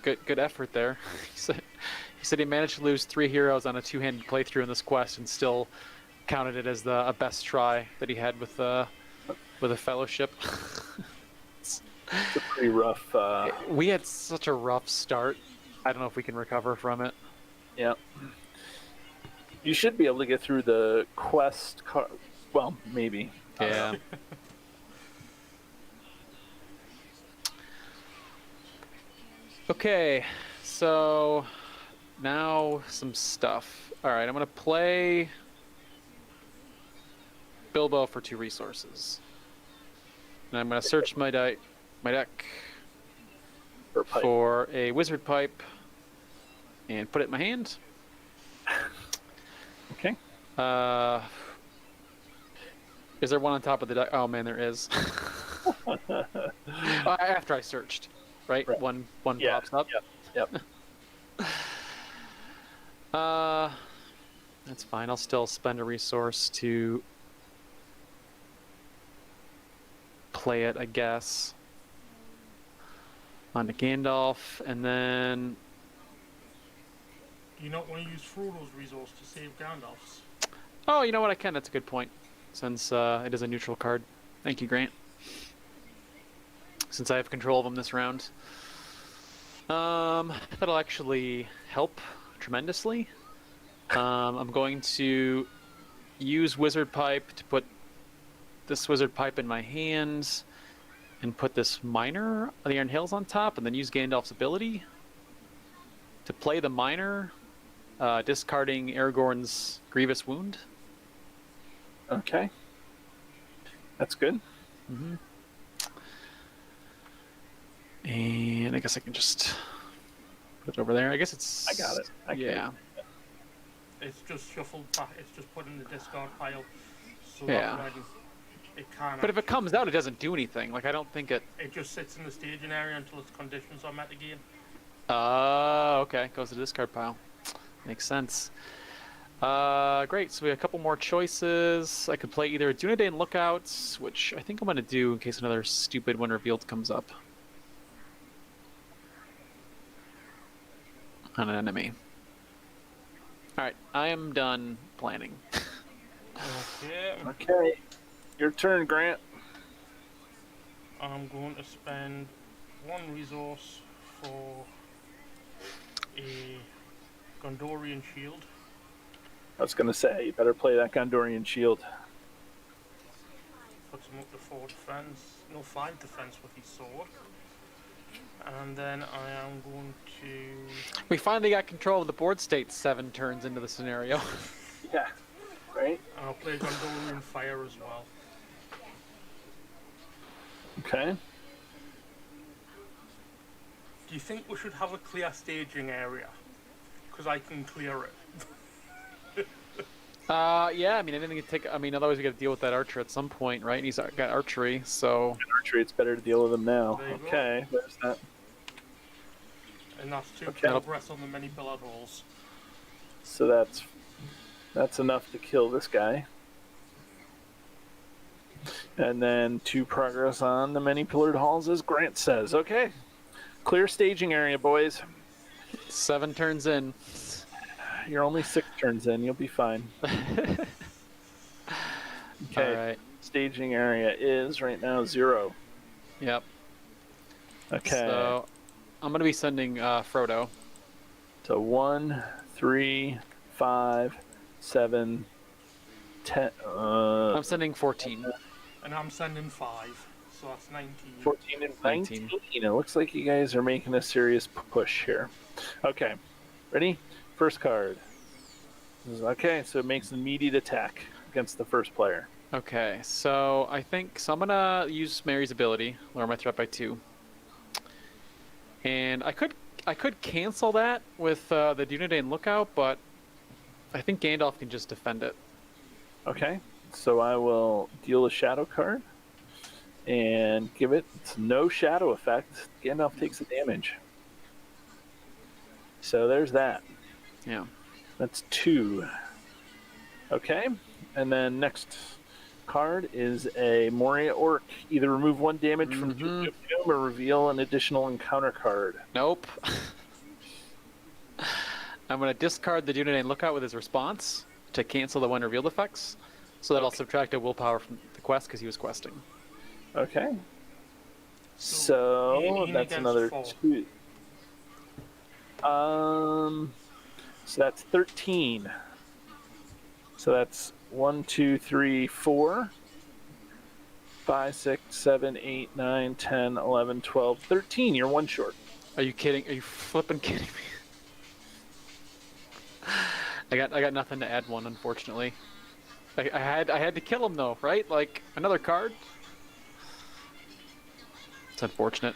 Good effort there. he said he managed to lose 3 heroes on a 2-handed playthrough in this quest, and still counted it as a best try that he had with a fellowship. It's a pretty rough. We had such a rough start. I don't know if we can recover from it. Yeah. You should be able to get through the quest card. Well, maybe. Yeah. Okay, so now some stuff. All right, I'm gonna play Bilbo for 2 resources, and I'm gonna search my deck For pipe. for a wizard pipe and put it in my hand. Okay. Is there one on top of the deck? Oh man, there is. After I searched, right? Right. One Yeah. pops up. Yep. That's fine. I'll still spend a resource to play it, I guess. On to Gandalf, and then Do you not want to use Frodo's resource to save Gandalf's? oh, you know what? I can. That's a good point. Since it is a neutral card. Thank you, Grant. Since I have control of him this round. That'll actually help tremendously. I'm going to use Wizard Pipe to put this Wizard Pipe in my hands and put this Miner of the Iron Hills on top, and then use Gandalf's ability to play the Miner, discarding Aragorn's Grievous Wound. Okay. That's good. And I guess I can just put it over there. I guess it's... I got it. I yeah. It's just shuffled back. It's just put in the discard pile. So Yeah. that when it can. But if it comes out, it doesn't do anything. Like, I don't think it... It just sits in the staging area until its conditions are met again. Okay. Goes to the discard pile. Makes sense. Great. So we have a couple more choices. I could play either Dunedain Lookouts, which I think I'm going to do in case another stupid When Revealed comes up on an enemy. Alright, I am done planning. Okay. Okay. Your turn, Grant. I'm going to spend 1 resource for a Gondorian shield. I was gonna say, you better play that Gondorian shield. Puts him up to 4 defense. No, 5 defense with his sword. And then I am going to. We finally got control of the board state 7 turns into the scenario. Yeah. Right? I'll play Gondorian fire as well. Okay. Do you think we should have a clear staging area? Because I can clear it. Yeah, I mean, anything to take. I mean, otherwise we got to deal with that archer at some point, right? And he's got archery, so. Archery, it's better to deal with them now. There you go. Okay, there's that. And that's 2 Okay. progress on the many pillared halls. So that's enough to kill this guy. And then 2 progress on the many pillared halls, as Grant says. Okay, clear staging area, boys. 7 turns in. You're only 6 turns in. You'll be fine. Okay. All right. Staging area is right now 0. Yep. Okay. So I'm gonna be sending Frodo. So 1, 3, 5, 7, 10. I'm sending 14. And I'm sending 5. So that's 19. 14 and 19. 19. It looks like you guys are making a serious push here. Okay. Ready? First card. Okay, so it makes an immediate attack against the first player. Okay, so I'm gonna use Mary's ability, lower my threat by 2. And I could cancel that with the Dunedain Lookout, but I think Gandalf can just defend it. Okay, so I will deal a shadow card and give it no shadow effect. Gandalf takes the damage. So there's that. Yeah. That's 2. Okay, and then next card is a Moria Orc. Either remove 1 damage from Doom Doom Doom or reveal an additional encounter card. Nope. I'm gonna discard the Dunedain Lookout with his response to cancel the one revealed effects, so that I'll subtract a willpower from the quest because he was questing. Okay. So Ian that's against another 4. 2. So that's 13. So that's 1, 2, 3, 4, 5, 6, 7, 8, 9, 10, 11, 12, 13. You're 1 short. Are you kidding? Are you flipping kidding me? I got nothing to add 1, unfortunately. I had to kill him though, right? Like another card. It's unfortunate.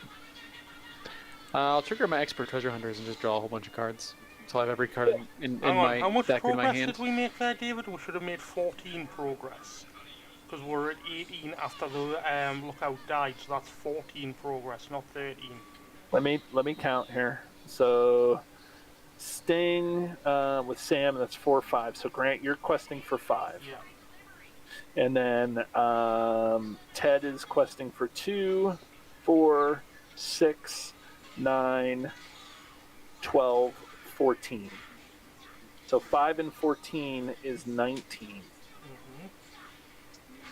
I'll trigger my expert treasure hunters and just draw a whole bunch of cards. So I have every card in Hang on, my how much deck in my progress hand. did we make there, David? We should have made 14 progress. Because we're at 18 after the lookout died, so that's 14 progress, not 13. Let me count here. So Sting with Sam, that's 4, 5. So Grant, you're questing for 5. Yeah. And then Ted is questing for 2, 4, 6, 9, 12, 14. So 5 and 14 is 19.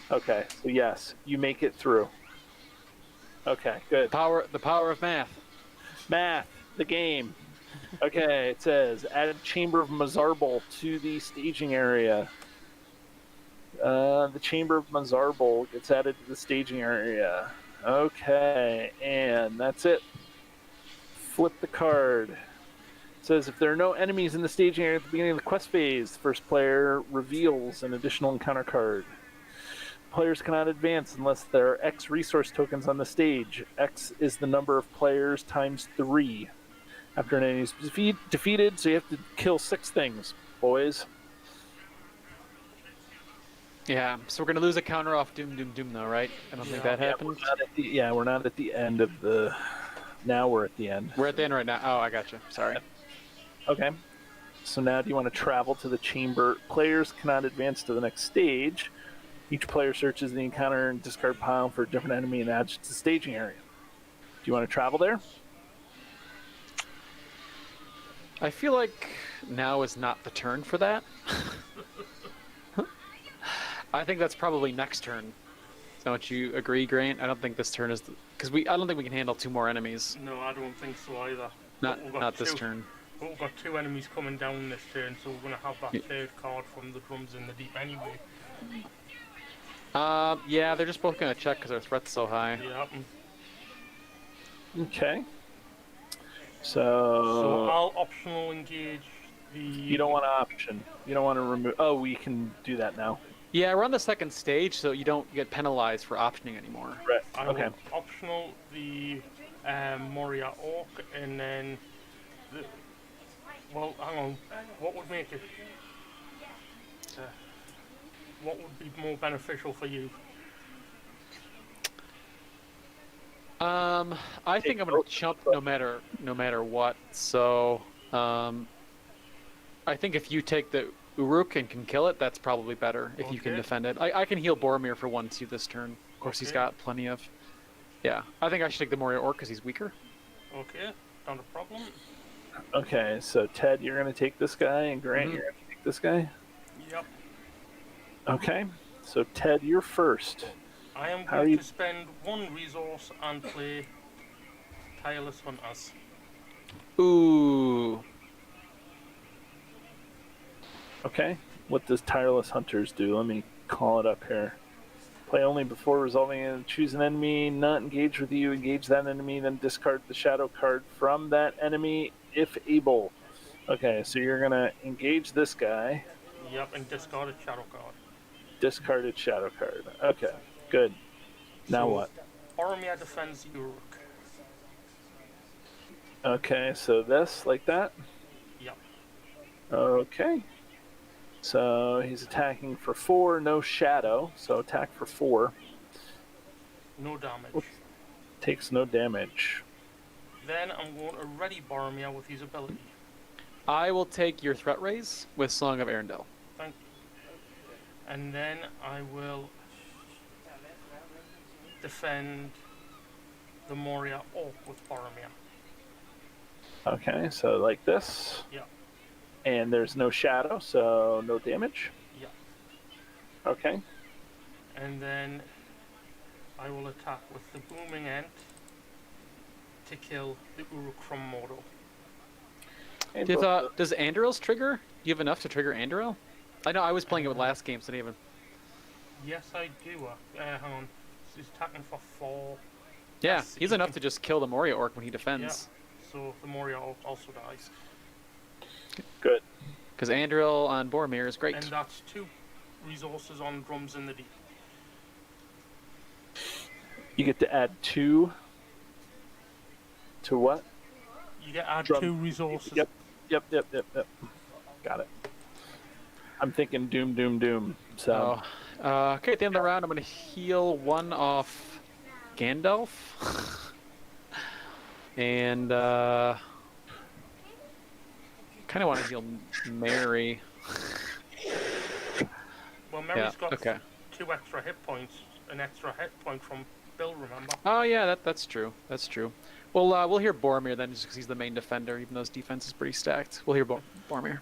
Okay, so yes, you make it through. Okay, good. The power of math. Math, the game. Okay, it says add Chamber of Mazarbul to the staging area. The Chamber of Mazarbul gets added to the staging area. Okay, and that's it. Flip the card. It says if there are no enemies in the staging area at the beginning of the quest phase, the first player reveals an additional encounter card. Players cannot advance unless there are X resource tokens on the stage. X is the number of players times 3. After an enemy is defeated, so you have to kill 6 things, boys. Yeah, so we're gonna lose a counter off Doom Doom Doom though, right? I don't think that happens. We're not at the end of the... Now we're at the end. We're at the end right now. Oh, I gotcha. Sorry. Okay. So now do you want to travel to the chamber? Players cannot advance to the next stage. Each player searches the encounter and discard pile for a different enemy and adds it to the staging area. Do you want to travel there? I feel like now is not the turn for that. I think that's probably next turn. Don't you agree, Grant? I don't think this turn is because I don't think we can handle 2 more enemies. No, I don't think so either. We've got Not this turn. But we've got 2 enemies coming down this turn, so we're going to have that 3rd card from the drums in the deep anyway. Yeah, they're just both gonna check because our threat's so high. Yeah. Okay. So I'll optional engage the... You don't want to option. You don't want to remove... Oh, we can do that now. Yeah, we're on the 2nd stage, so you don't get penalized for optioning anymore. Right. I Okay. will optional the Moria Orc, and then... Well, hang on. What would make it... What would be more beneficial for you? I think I'm gonna chump no matter what. So, I think if you take the Uruk and can kill it, that's probably better if you can Okay. defend it. I can heal Boromir for 1/2 this turn. Of course, he's Okay. got plenty of. Yeah, I think I should take the Moria Orc because he's weaker. Okay, not a problem. Okay, so Ted, you're going to take this guy, and Grant, Mhm. you're going to take this guy. Yep. Okay, so Ted, you're first. I am How are going you- to spend 1 resource and play Tireless Hunters. Ooh. Okay, what does Tireless Hunters do? Let me call it up here. Play only before resolving and choose an enemy not engaged with you. Engage that enemy, then discard the shadow card from that enemy if able. Okay, so you're going to engage this guy, Yep, and discarded Shadow card. discarded shadow card. Okay, good. Now So, what? Boromir defends Uruk. Okay, so this, like that? Yep. Okay. So he's attacking for 4, no shadow, so attack for 4. No damage. Takes no damage. Then I'm going to ready Boromir with his ability. I will take your threat raise with Song of Arendelle. Thank you. And then I will defend the Moria Orc with Boromir. Okay, so like this. Yeah. And there's no shadow, so no damage. Yeah. Okay. And then I will attack with the Booming Ent to kill the Uruk from Mordor. And Does Anduril's trigger? Do you have enough to trigger Anduril? I know I was playing it with last game, so I didn't even. Yes, I do. Hang on. He's attacking for 4. Yeah, Yes, he's you enough can- to just kill the Moria Orc when he defends. So the Moria Orc also dies. good. Because Anduril on Boromir is great. And that's 2 resources on Drums in the Deep. You get to add 2 to what? You get add Drum. 2 resources. Yep. Got it. I'm thinking Doom, Doom, Doom. So Okay, at the end of the round, I'm going to heal 1 off Gandalf. And, kind of want to heal Mary. Well, Mary's got okay. 2 extra hit points. An extra hit point from Bill, remember? Oh, yeah, that's true. That's true. Well, we'll hear Boromir then, just because he's the main defender, even though his defense is pretty stacked. We'll hear Boromir.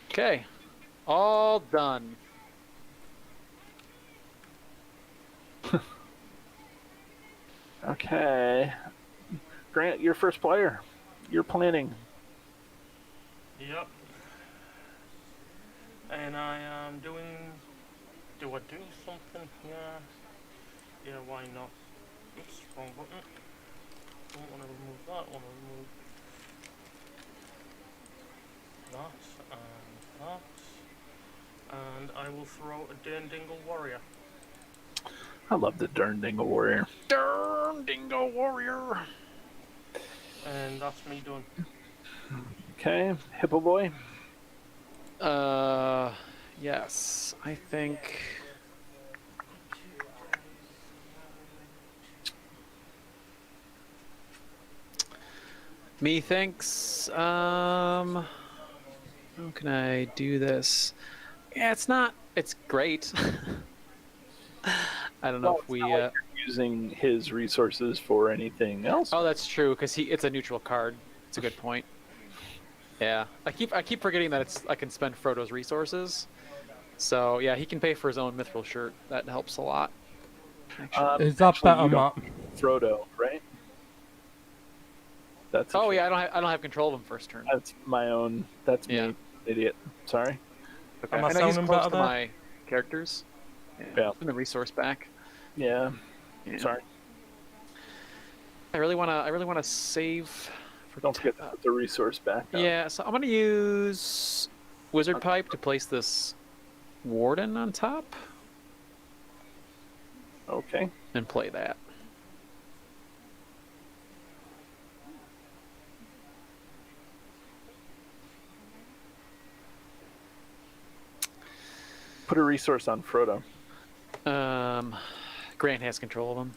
Okay. All done. okay. Grant, you're first player. You're planning. Yep. And I am doing... Do I do something here? Yeah, why not? Oops, wrong button. Don't want to remove that, want to remove that and that. And I will throw a Dernedingle Warrior. I love the Dernedingle Warrior. Dingo Warrior. And that's me done. Okay, Hippo Boy. Yes, I think. Methinks, how can I do this? Yeah, it's great. I don't know Well, if we, it's not like you're using his resources for anything else. oh, that's true, because it's a neutral card. It's a good point. Yeah, I keep forgetting that I can spend Frodo's resources. So yeah, he can pay for his own mithril shirt. That helps a lot. Is that actually, better, you Matt? don't- Frodo, right? That's a Oh shame. yeah, I don't have control of him first turn. That's my own. That's Yeah. me, idiot. Sorry. Okay. Am I I know he's sounding close better to there? my characters. Yeah. Put the resource back. Yeah. Yeah. Sorry. I really wanna save. For Don't forget to put the resource back. up. Yeah, so I'm gonna use Wizard Pipe to place this Warden on top Okay. and play that. put a resource on Frodo. Grant has control of them.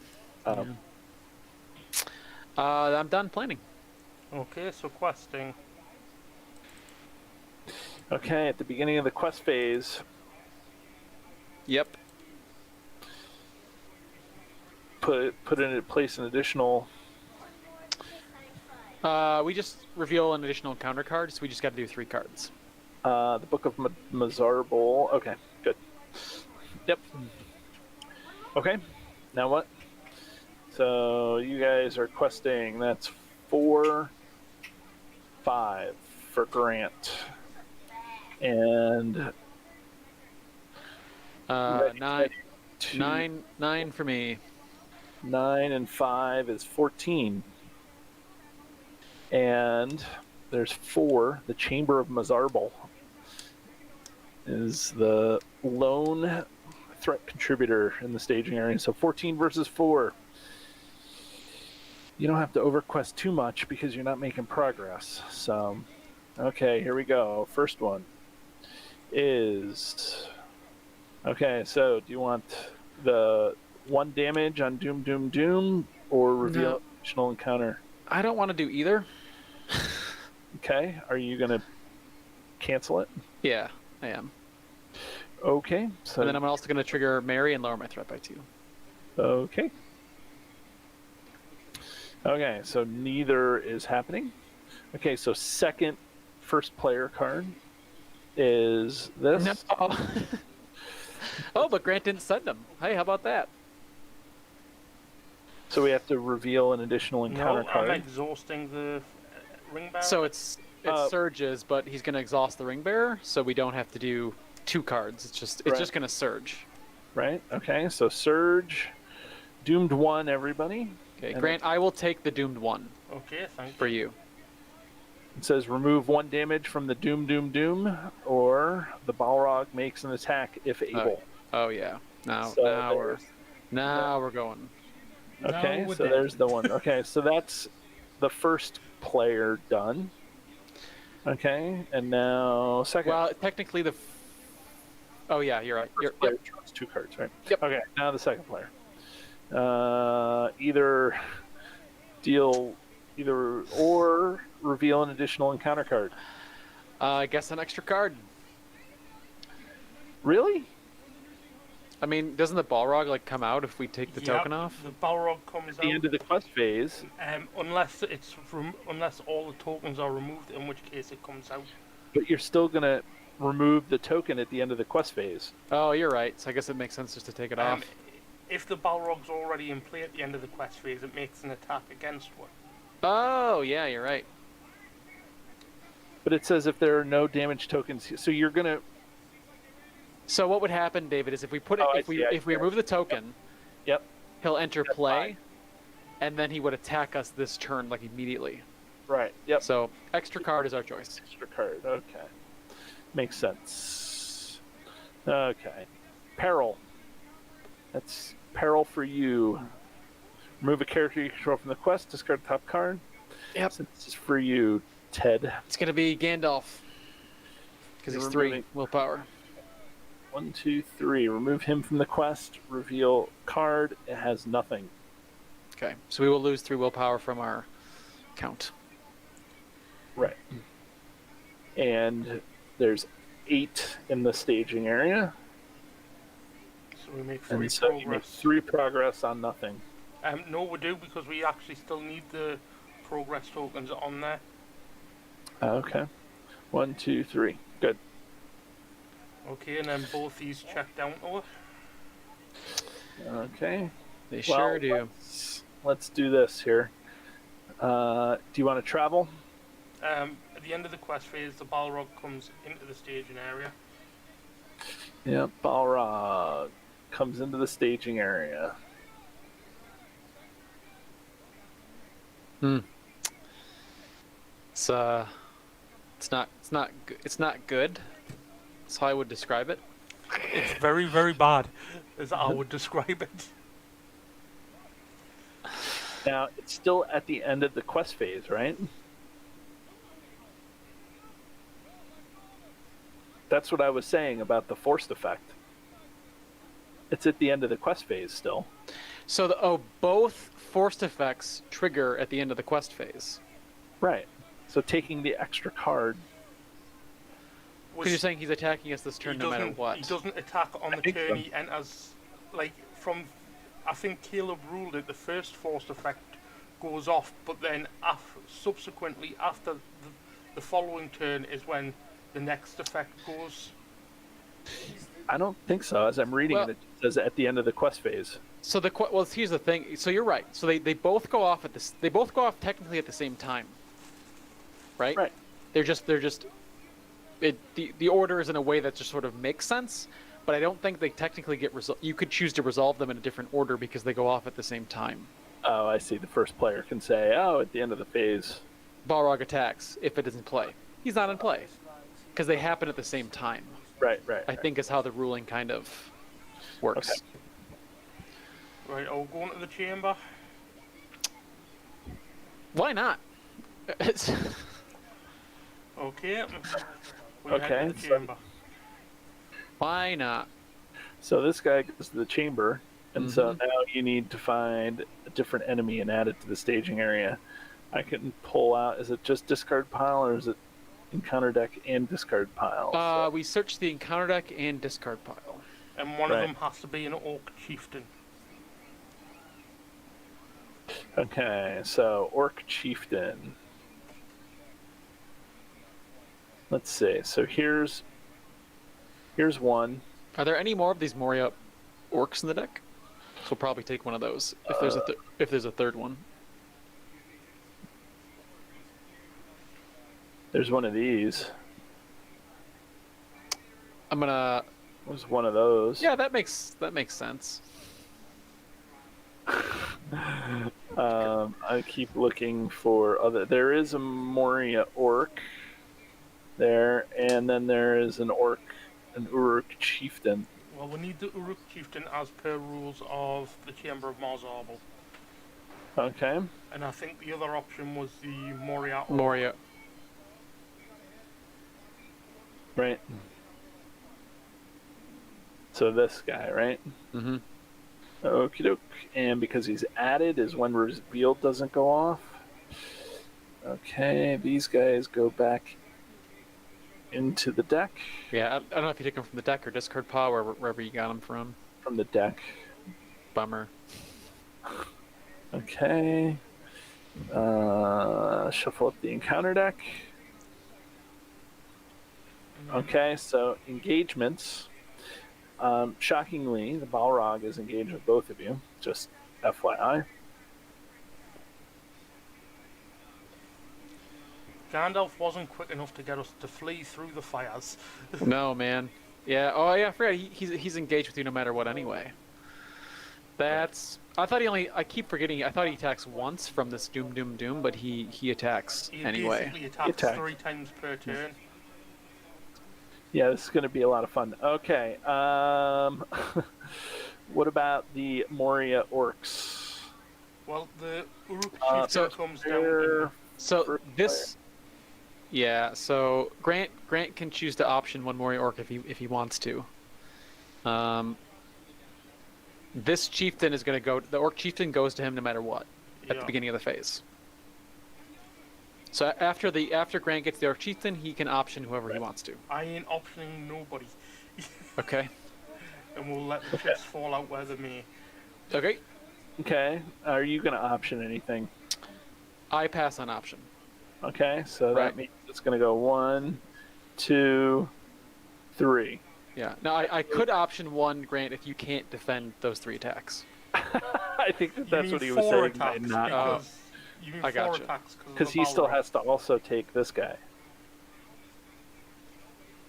Um, I'm done planning. Okay, so questing. Okay, at the beginning of the quest phase, Yep. place an additional. We just reveal an additional encounter card, so we just got to do 3 cards. The Book of Mazarbul. Okay, good. Yep. Okay, now what? So you guys are questing. That's 4, 5 for Grant, and Nine, two, 9 for me. 9 and 5 is 14. And there's 4. The Chamber of Mazarbul is the lone threat contributor in the staging area. So 14 versus 4. You don't have to overquest too much because you're not making progress. So, okay, here we go. First one is... Okay, so do you want the 1 damage on Doom Doom Doom or reveal additional encounter? I don't want to do either. Okay, are you going to cancel it? Yeah, I am. Okay, so... And then I'm also going to trigger Mary and lower my threat by 2. Okay. Okay, so neither is happening. Okay, so first player card is this. No. Oh, but Grant didn't send them. Hey, how about that? So we have to reveal an additional encounter No, card. I'm exhausting the ring bearer. So it surges, but he's going to exhaust the ring bearer, so we don't have to do 2 cards. It's just going to surge. Right. Okay. So surge, doomed 1. Everybody. Okay, And Grant, I will take the doomed 1 Okay, thank you. for you. It says remove 1 damage from the Doom Doom Doom, or the Balrog makes an attack if able. Oh yeah. Now we're going. Okay, Now we're so dead. there's the one. Okay, so that's the first player done. Okay, and now second. Well, technically Oh yeah, you're right. First player draws 2 cards, right? Yep. Okay, now the second player. Either or reveal an additional encounter card. I guess an extra card. Really? I mean, doesn't the Balrog come out if we take the Yep, token off? The Balrog comes At the end of the quest phase. unless unless all the tokens are removed, in which case it comes out. But you're still gonna remove the token at the end of the quest phase. Oh, you're right. So I guess it makes sense just to take it off. If the Balrog's already in play at the end of the quest phase, it makes an attack against one. Oh, yeah, you're right. But it says if there are no damage tokens, so you're gonna. So what would happen, David, is if we put it, Oh, I if we see, I if we see. remove the token, Yep. he'll enter That's play, fine. and then he would attack us this turn immediately. Right. Yep. So extra card is our choice. Extra card. Okay. Makes sense. Okay. Peril. That's peril for you. Remove a character you control from the quest. Discard the top card. Yep. So this is for you, Ted. It's gonna be Gandalf because You're he's 3 removing- willpower. 1, 2, 3. Remove him from the quest. Reveal card. It has nothing. Okay, so we will lose 3 willpower from our count. Right. And there's 8 in the staging area. So we make 3 And so you make progress. 3 progress on nothing. No, we do, because we actually still need the progress tokens on there. Okay. 1, 2, 3. Good. Okay, and then both these check down to it. Okay. They sure do. Let's do this here. Do you want to travel? At the end of the quest phase, the Balrog comes into the staging area. Yep. Balrog comes into the staging area. It's not good. That's how I would describe it. It's very, very bad, as I would describe it. Now, it's still at the end of the quest phase, right? That's what I was saying about the forced effect. It's at the end of the quest phase still. So both forced effects trigger at the end of the quest phase. Right. So taking the extra card. Because you're saying he's attacking us this turn no matter what. He doesn't attack on the turn. He enters, like, from... I think Caleb ruled it, the first forced effect goes off, but then subsequently, after the following turn is when the next effect goes. I don't think so. As I'm reading it, it says at the end of the quest phase. So here's the thing. So you're right. So they both go off they both go off technically at the same time. Right? Right. They're just the order is in a way that just sort of makes sense, but I don't think they technically get you could choose to resolve them in a different order because they go off at the same time. Oh, I see. The first player can say, "Oh, at the end of the phase, Balrog attacks if it doesn't play." He's not in play because they happen at the same time. Right. I think is how the ruling kind of works. Okay. Right, I'll go into the chamber. Why not? Okay. Okay, The chamber. Why not? So this guy goes to the chamber, and so now you need to find a different enemy and add it to the staging area. I can pull out. Is it just discard pile, or is it encounter deck and discard pile? We searched the encounter deck and discard pile. And one of them has to be an Orc Chieftain. Okay, so Orc Chieftain. Let's see. So here's one. Are there any more of these Moria orcs in the deck? So we'll probably take one of those if there's a third one. There's one of these. I'm gonna. There's one of those. Yeah, that makes sense. I keep looking for other. There is a Moria orc there, and then there is an Uruk chieftain. Well, we need the Uruk Chieftain as per rules of the Chamber of Mars Arbol. Okay. And I think the other option was the Moria Orc. Moria. Right. So this guy, right? Mm-hmm. Okie doke. And because he's added is when revealed doesn't go off. Okay, these guys go back into the deck. Yeah, I don't know if you take them from the deck or discard pile, or wherever you got them from. From the deck. Bummer. Okay. Shuffle up the encounter deck. Okay, so engagements. Shockingly, the Balrog is engaged with both of you. Just FYI. Gandalf wasn't quick enough to get us to flee through the fires. No, man. Yeah. Oh, yeah. I forgot. He's engaged with you no matter what, anyway. That's. I thought he only. I keep forgetting. I thought he attacks once from this Doom, but he attacks anyway. Basically attacks 3 times per turn. Yeah, this is going to be a lot of fun. Okay. What about the Moria orcs? Well, the Uruk Chieftain comes down. So this. Yeah. So Grant can choose to option one Moria orc if he wants to. This chieftain is going to go. The Orc Chieftain goes to him no matter what at the beginning of the phase. So after Grant gets the Orc Chieftain, he can option whoever he wants to. I ain't optioning nobody. Okay. And we'll let the chips fall out where they may. Okay. Okay. Are you going to option anything? I pass on option. Okay, so that means it's going to go 1, 2, 3. Yeah. Now I could option one, Grant, if you can't defend those 3 attacks. I think that's what he was saying. I gotcha. Because he still has to also take this guy.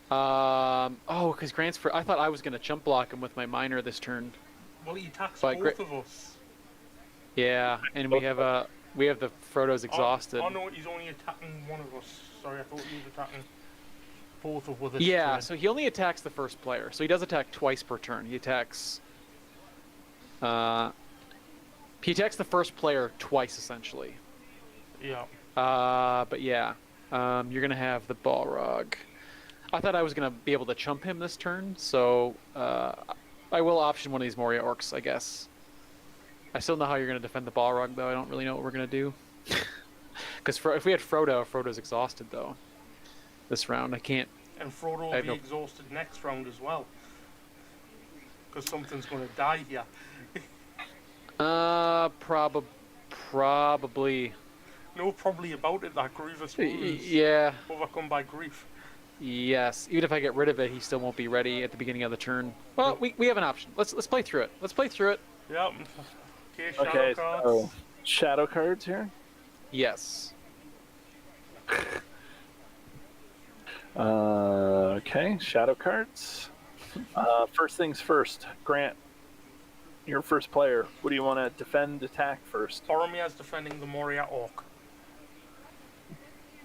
Because Grant's I thought I was going to jump block him with my minor this turn. Well, he attacks both of us. Yeah, and we have the Frodo's exhausted. Oh no, he's only attacking one of us. Sorry, I thought he was attacking both of us. Yeah, so he only attacks the first player. So he does attack twice per turn. He attacks the first player twice, essentially. Yeah. But yeah, you're gonna have the Balrog. I thought I was gonna be able to chump him this turn, so I will option one of these Moria Orcs, I guess. I still know how you're going to defend the Balrog, though. I don't really know what we're going to do. Because if we had Frodo's exhausted, though. This round, I can't... And Frodo will be exhausted next round as well. Because something's going to die here. Probably. No, probably about it. That Grievous will Yeah. overcome by grief. Yes. Even if I get rid of it, he still won't be ready at the beginning of the turn. Well, we have an option. Let's play through it. Let's play through it. Yep. Okay, shadow Okay, cards. so shadow cards here. Yes. Okay, shadow cards. First things first, Grant. You're first player. What do you want to defend, attack first? Boromir's defending the Moria Orc.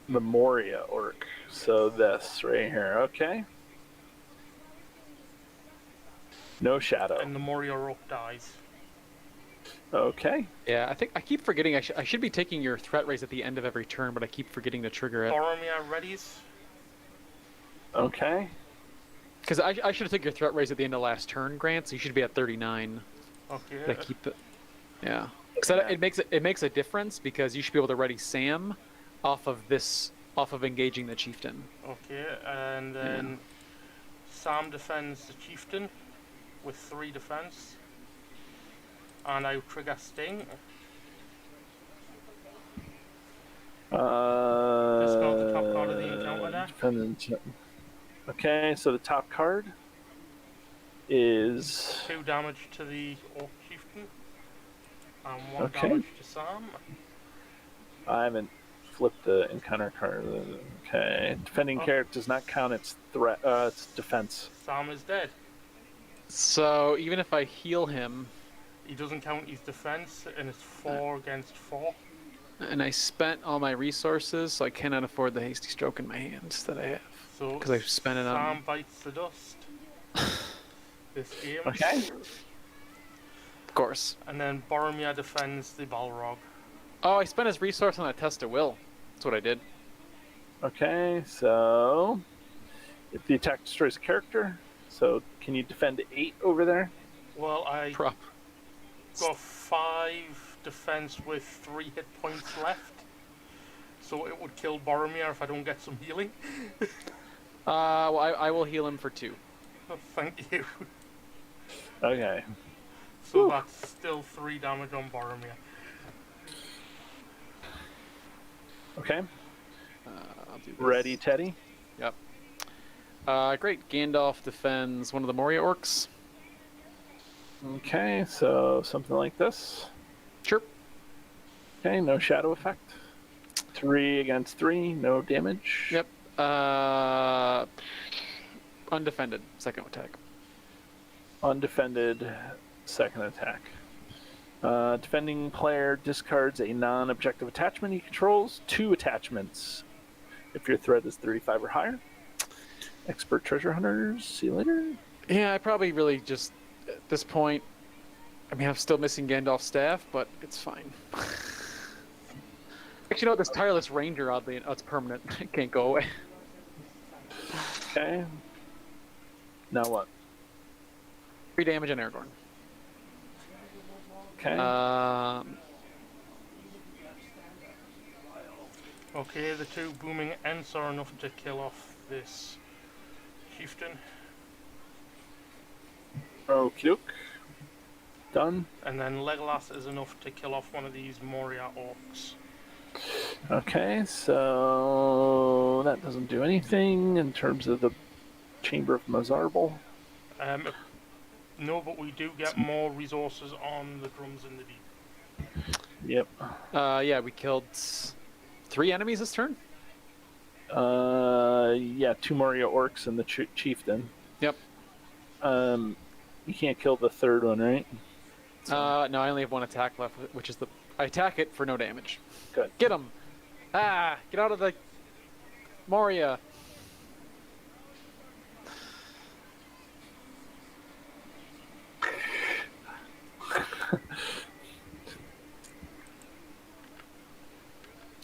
The Moria Orc. So this right here. Okay. No shadow. And the Moria Orc dies. Okay. Yeah, I think I keep forgetting I should be taking your threat raise at the end of every turn, but I keep forgetting to trigger it. Boromir readies. Okay. Because I should have taken your threat raise at the end of last turn, Grant, so you should be at 39. Okay. I keep it. Yeah. Because it makes a difference because you should be able to ready Sam off of engaging the chieftain. Okay, and then Sam defends the chieftain with 3 defense. And I trigger Sting. Discard the top card of the encounter there. Okay, so the top card is 2 damage to the Orc chieftain. And 1 Okay. damage to Sam. I haven't flipped the encounter card. Okay, defending character does not count its threat. Its defense. Sam is dead. So even if I heal him, He doesn't count his defense, and it's 4 against 4. and I spent all my resources, so I cannot afford the hasty stroke in my hands that I have. So Because I've spent it on... Sam bites the dust. This game. Okay. Of course. And then Boromir defends the Balrog. Oh, I spent his resource on a test of will. That's what I did. Okay, so if the attack destroys a character, so can you defend 8 over there? Well, I Prop. got 5 defense with 3 hit points left. So it would kill Boromir if I don't get some healing. Well, I will heal him for 2. Oh, thank you. Okay. So that's still 3 damage on Boromir. Okay. I'll do this. Ready, Teddy? Yep. Great. Gandalf defends one of the Moria Orcs. Okay, so something like this. Sure. Okay, no shadow effect. 3 against 3, no damage. Yep. Undefended. Second attack. Undefended, second attack. Defending player discards a non-objective attachment he controls. 2 attachments if your threat is 35 or higher. Expert treasure hunters, see you later. Yeah, I probably really just, at this point, I mean, I'm still missing Gandalf's staff, but it's fine. Actually, you know what? This Tireless Ranger, oddly, it's permanent. It can't go away. Okay. Now what? 3 damage on Aragorn. Okay. Okay, the 2 booming Ents are enough to kill off this chieftain. Okie doke. Done. And then Legolas is enough to kill off one of these Moria Orcs. Okay, so that doesn't do anything in terms of the Chamber of Mazarbel. No, but we do get more resources on the Drums in the Deep. Yep. Yeah, we killed 3 enemies this turn. Yeah, 2 Moria Orcs and the Chieftain. Yep. You can't kill the third one, right? No, I only have 1 attack left, which is I attack it for no damage. Good. Get him! Ah! Get out of the Moria!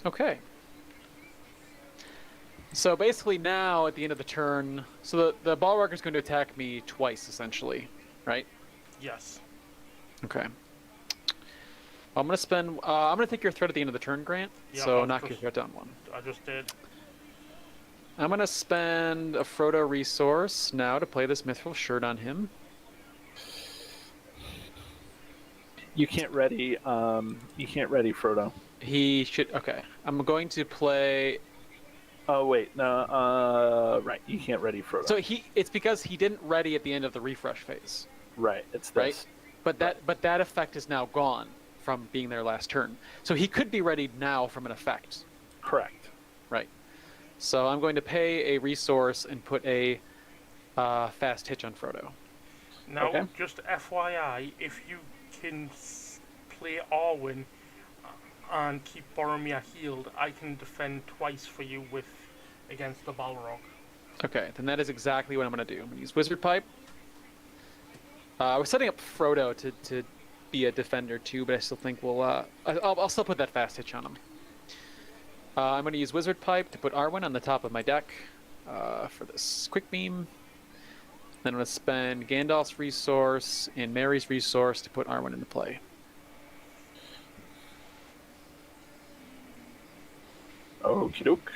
Okay. So basically now, at the end of the turn, so the Balrog is going to attack me twice, essentially. right? Yes. Okay. I'm gonna spend. I'm gonna take your threat at the end of the turn, Grant. Yeah, so I'll knock your just- threat down 1. I just did. I'm gonna spend a Frodo resource now to play this Mithril Shirt on him. You can't ready. You can't ready Frodo. He should. Okay. I'm going to play. Oh wait, no. Right, you can't ready Frodo. So it's because he didn't ready at the end of the refresh phase, right, it's right? this. But that effect is now gone from being there last turn. So he could be ready now from an effect, Correct. right? So I'm going to pay a resource and put a fast hitch on Frodo. Now, Okay. just FYI, if you can play Arwen and keep Boromir healed, I can defend twice for you against the Balrog. Okay, then that is exactly what I'm going to do. I'm going to use Wizard Pipe. We're setting up Frodo to be a defender too, but I still think I'll still put that fast hitch on him. I'm going to use Wizard Pipe to put Arwen on the top of my deck for this Quick Beam. Then I'm going to spend Gandalf's resource and Mary's resource to put Arwen into play. Okie doke.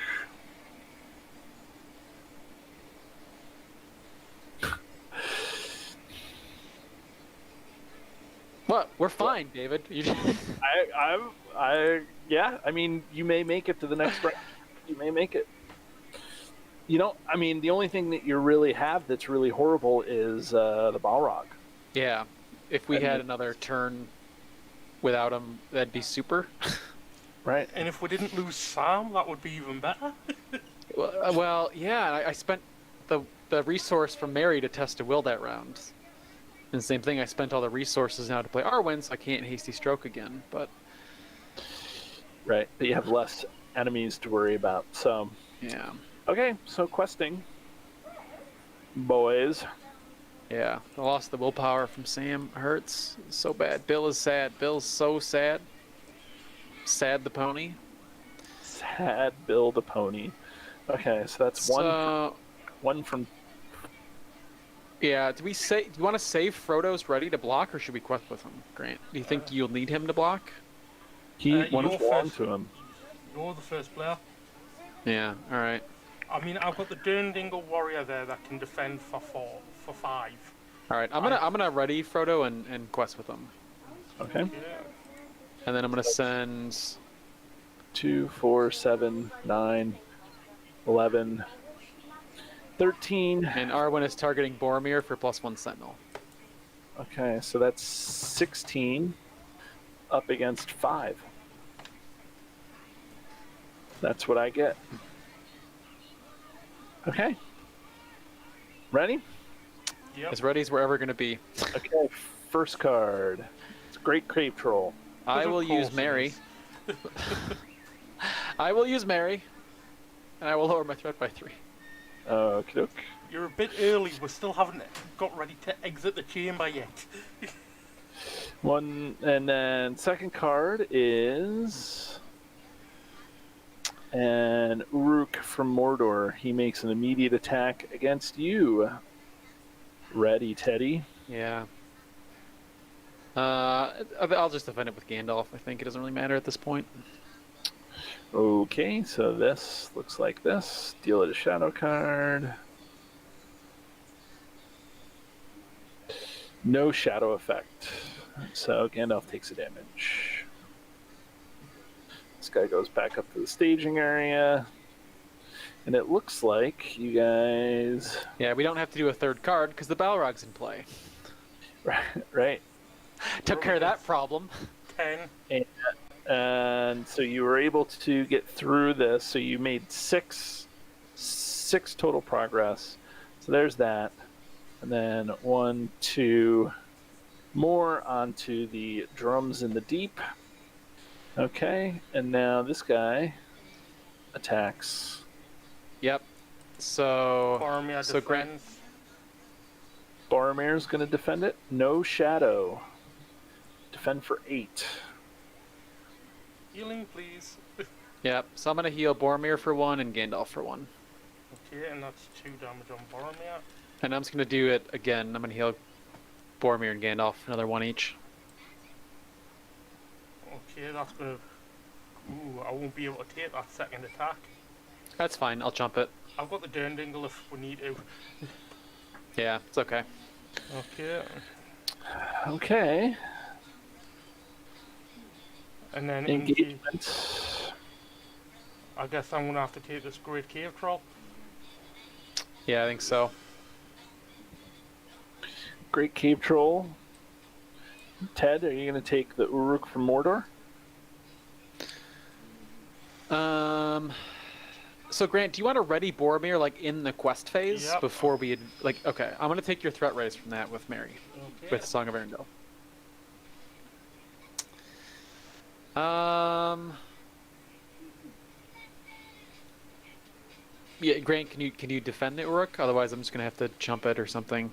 What? We're fine, David. Yeah. I mean, you may make it to the next round. You may make it. You know, I mean, the only thing that you really have that's really horrible is the Balrog. Yeah. If we I had mean- another turn without him, that'd be super. Right. And if we didn't lose Sam, that would be even better. Well, yeah, I spent the resource from Mary to test a will that round. And same thing, I spent all the resources now to play Arwen, so I can't hasty stroke again. But Right. But you have less enemies to worry about. So, yeah, okay. So questing, boys. yeah, the loss of the willpower from Sam hurts so bad. Bill is sad. Bill's so sad. Sad the pony. Sad Bill the pony. Okay, so that's one from. Yeah, do you want to save Frodo's ready to block, or should we quest with him, Grant? Do you think you'll need him to block? He One wants belong to him. You're the first player. Yeah, all right. I mean, I've got the Durndingle warrior there that can defend for 5. All right, I'm gonna ready Frodo and quest with him, Okay. Yeah. and then I'm gonna send 2, 4, 7, 9, 11, 13. and Arwen is targeting Boromir for +1 Sentinel. Okay, so that's 16 up against 5. That's what I get. Okay. Ready? Yep. As ready as we're ever gonna be. Okay, first card. It's Great Crave Troll. I Of will use course it Mary. is. I will use Mary, and I will lower my threat by 3. Okie doke. You're a bit early. We still haven't got ready to exit the chamber yet. One, and then second card is an Uruk from Mordor. He makes an immediate attack against you. Ready, Teddy. Yeah. I'll just defend it with Gandalf. I think it doesn't really matter at this point. Okay, so this looks like this. Deal it a shadow card. No shadow effect. So Gandalf takes a damage. This guy goes back up to the staging area. And it looks like you guys... Yeah, we don't have to do a third card because the Balrog's in play. Right. Took care of that problem. 10. And so you were able to get through this. So you made six total progress. So there's that. And then 1, 2 more onto the drums in the deep. Okay, and now this guy attacks. Yep. So Boromir so Grant, defends. Boromir's going to defend it. No shadow. Defend for 8. Healing, please. yep. So I'm gonna heal Boromir for 1 and Gandalf for 1, Okay, and that's 2 damage on Boromir. and I'm just gonna do it again. I'm gonna heal Boromir and Gandalf, another one each. Okay, that's gonna. Ooh, I won't be able to take that second attack. That's fine. I'll jump it. I've got the Durnedingle if we need to. Yeah, it's okay. Okay. Okay. And then Engagement. I guess I'm gonna have to take this Great Cave Troll. Yeah, I think so. Great Cave Troll. Ted, are you going to take the Uruk from Mordor? So Grant, do you want to ready Boromir like in the quest phase Yep. before we like? Okay, I'm gonna take your threat raise from that with Mary, Okay. with Song of Arendelle. Yeah, Grant, can you defend the Uruk? Otherwise, I'm just gonna have to jump it or something.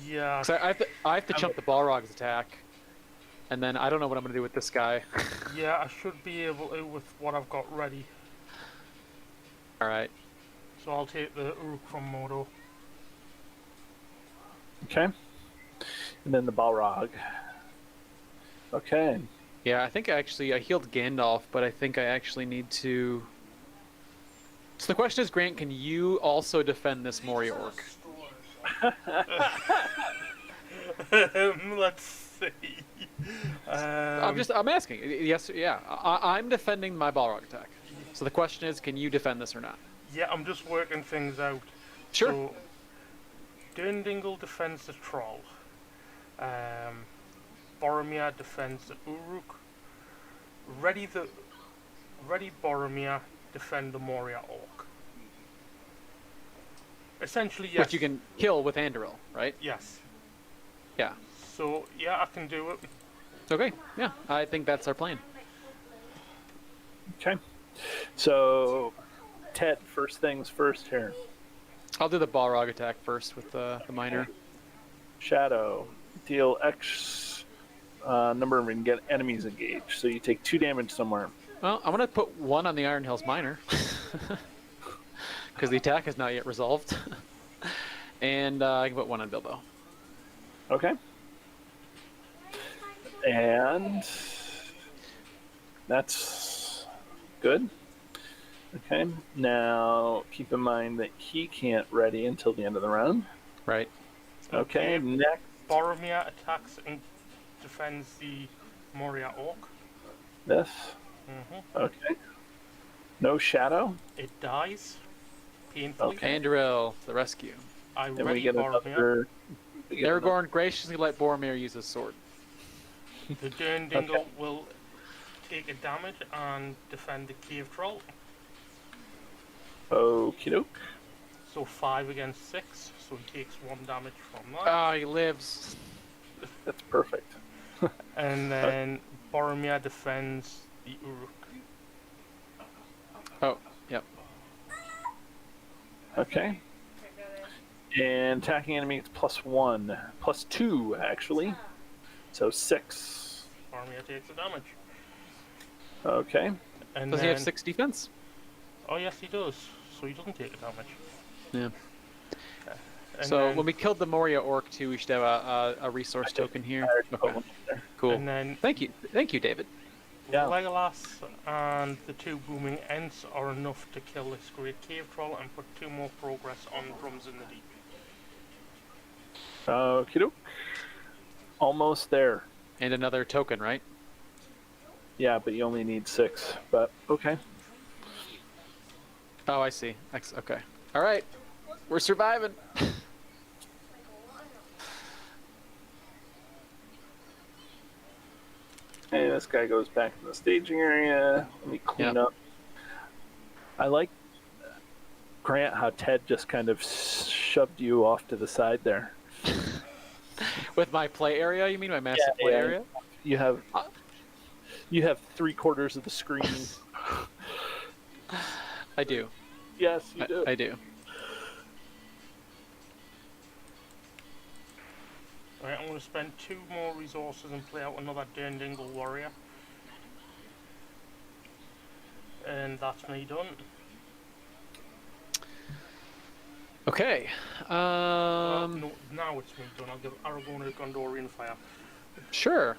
Yeah. 'Cause I have to jump the Balrog's attack, and then I don't know what I'm gonna do with this guy. Yeah, I should be able to with what I've got ready. All right. So I'll take the Uruk from Mordor. Okay. And then the Balrog. Okay. Yeah, I think I healed Gandalf, but I think I actually need to. So the question is, Grant, can you also defend this Moria Orc? Let's see. I'm asking. Yes, yeah. I'm defending my Balrog attack. So the question is, can you defend this or not? Yeah, I'm just working things out. Sure. So, Durnedingle defends the Troll. Boromir defends the Uruk. Ready Boromir defend the Moria Orc. Essentially, yes. Which you can kill with Andoril, right? Yes. Yeah. So, yeah, I can do it. Okay. Yeah, I think that's our plan. Okay. So, Ted, first things first here. I'll do the Balrog attack first with the minor. Shadow. Deal X number of enemies engaged. So you take 2 damage somewhere. Well, I'm gonna put 1 on the Iron Hills minor because the attack is not yet resolved, and I can put 1 on Bilbo. Okay. And that's good. Okay. Now keep in mind that he can't ready until the end of the round. Right. Okay. Next. Boromir attacks and defends the Moria Orc. This. Mm-hmm. Okay. No shadow. It dies painfully. Okay. Andoril, the rescue. I And we ready get Boromir. another. we get another- Aragorn graciously let Boromir use his sword. The Durnedingle will take a damage and defend the Cave Troll. Okie doke. So 5 against 6, so he takes 1 damage from that. Oh, he lives. That's perfect. And then Boromir defends the Uruk. Oh, yep. Okay. And attacking enemy is +1, +2 actually. So 6. Boromir takes the damage. Okay. And Does then, he have 6 defense? Oh yes, he does. So he doesn't take the damage. Yeah. And So then, when we killed the Moria Orc too, we should have a resource token here. I already put Okay. one there. Cool. and then Thank you, David. Yeah. Legolas and the 2 booming Ents are enough to kill this great cave troll and put 2 more progress on Drums in the Deep. Okie doke. Almost there. And another token, right? Yeah, but you only need 6. But okay. Oh, I see. Okay. All right. We're surviving. Hey, this guy goes back in the staging area. Let me clean up. I like, Grant, how Ted just kind of shoved you off to the side there. With my play area, you mean my massive play yeah. area? You have 3/4 of the screen. I do. Yes, you do. I do. Alright, I'm going to spend 2 more resources and play out another Durnedingle warrior. And that's me done. Okay. No, now it's me done. I'll give Aragorn a Gondorian fire. Sure.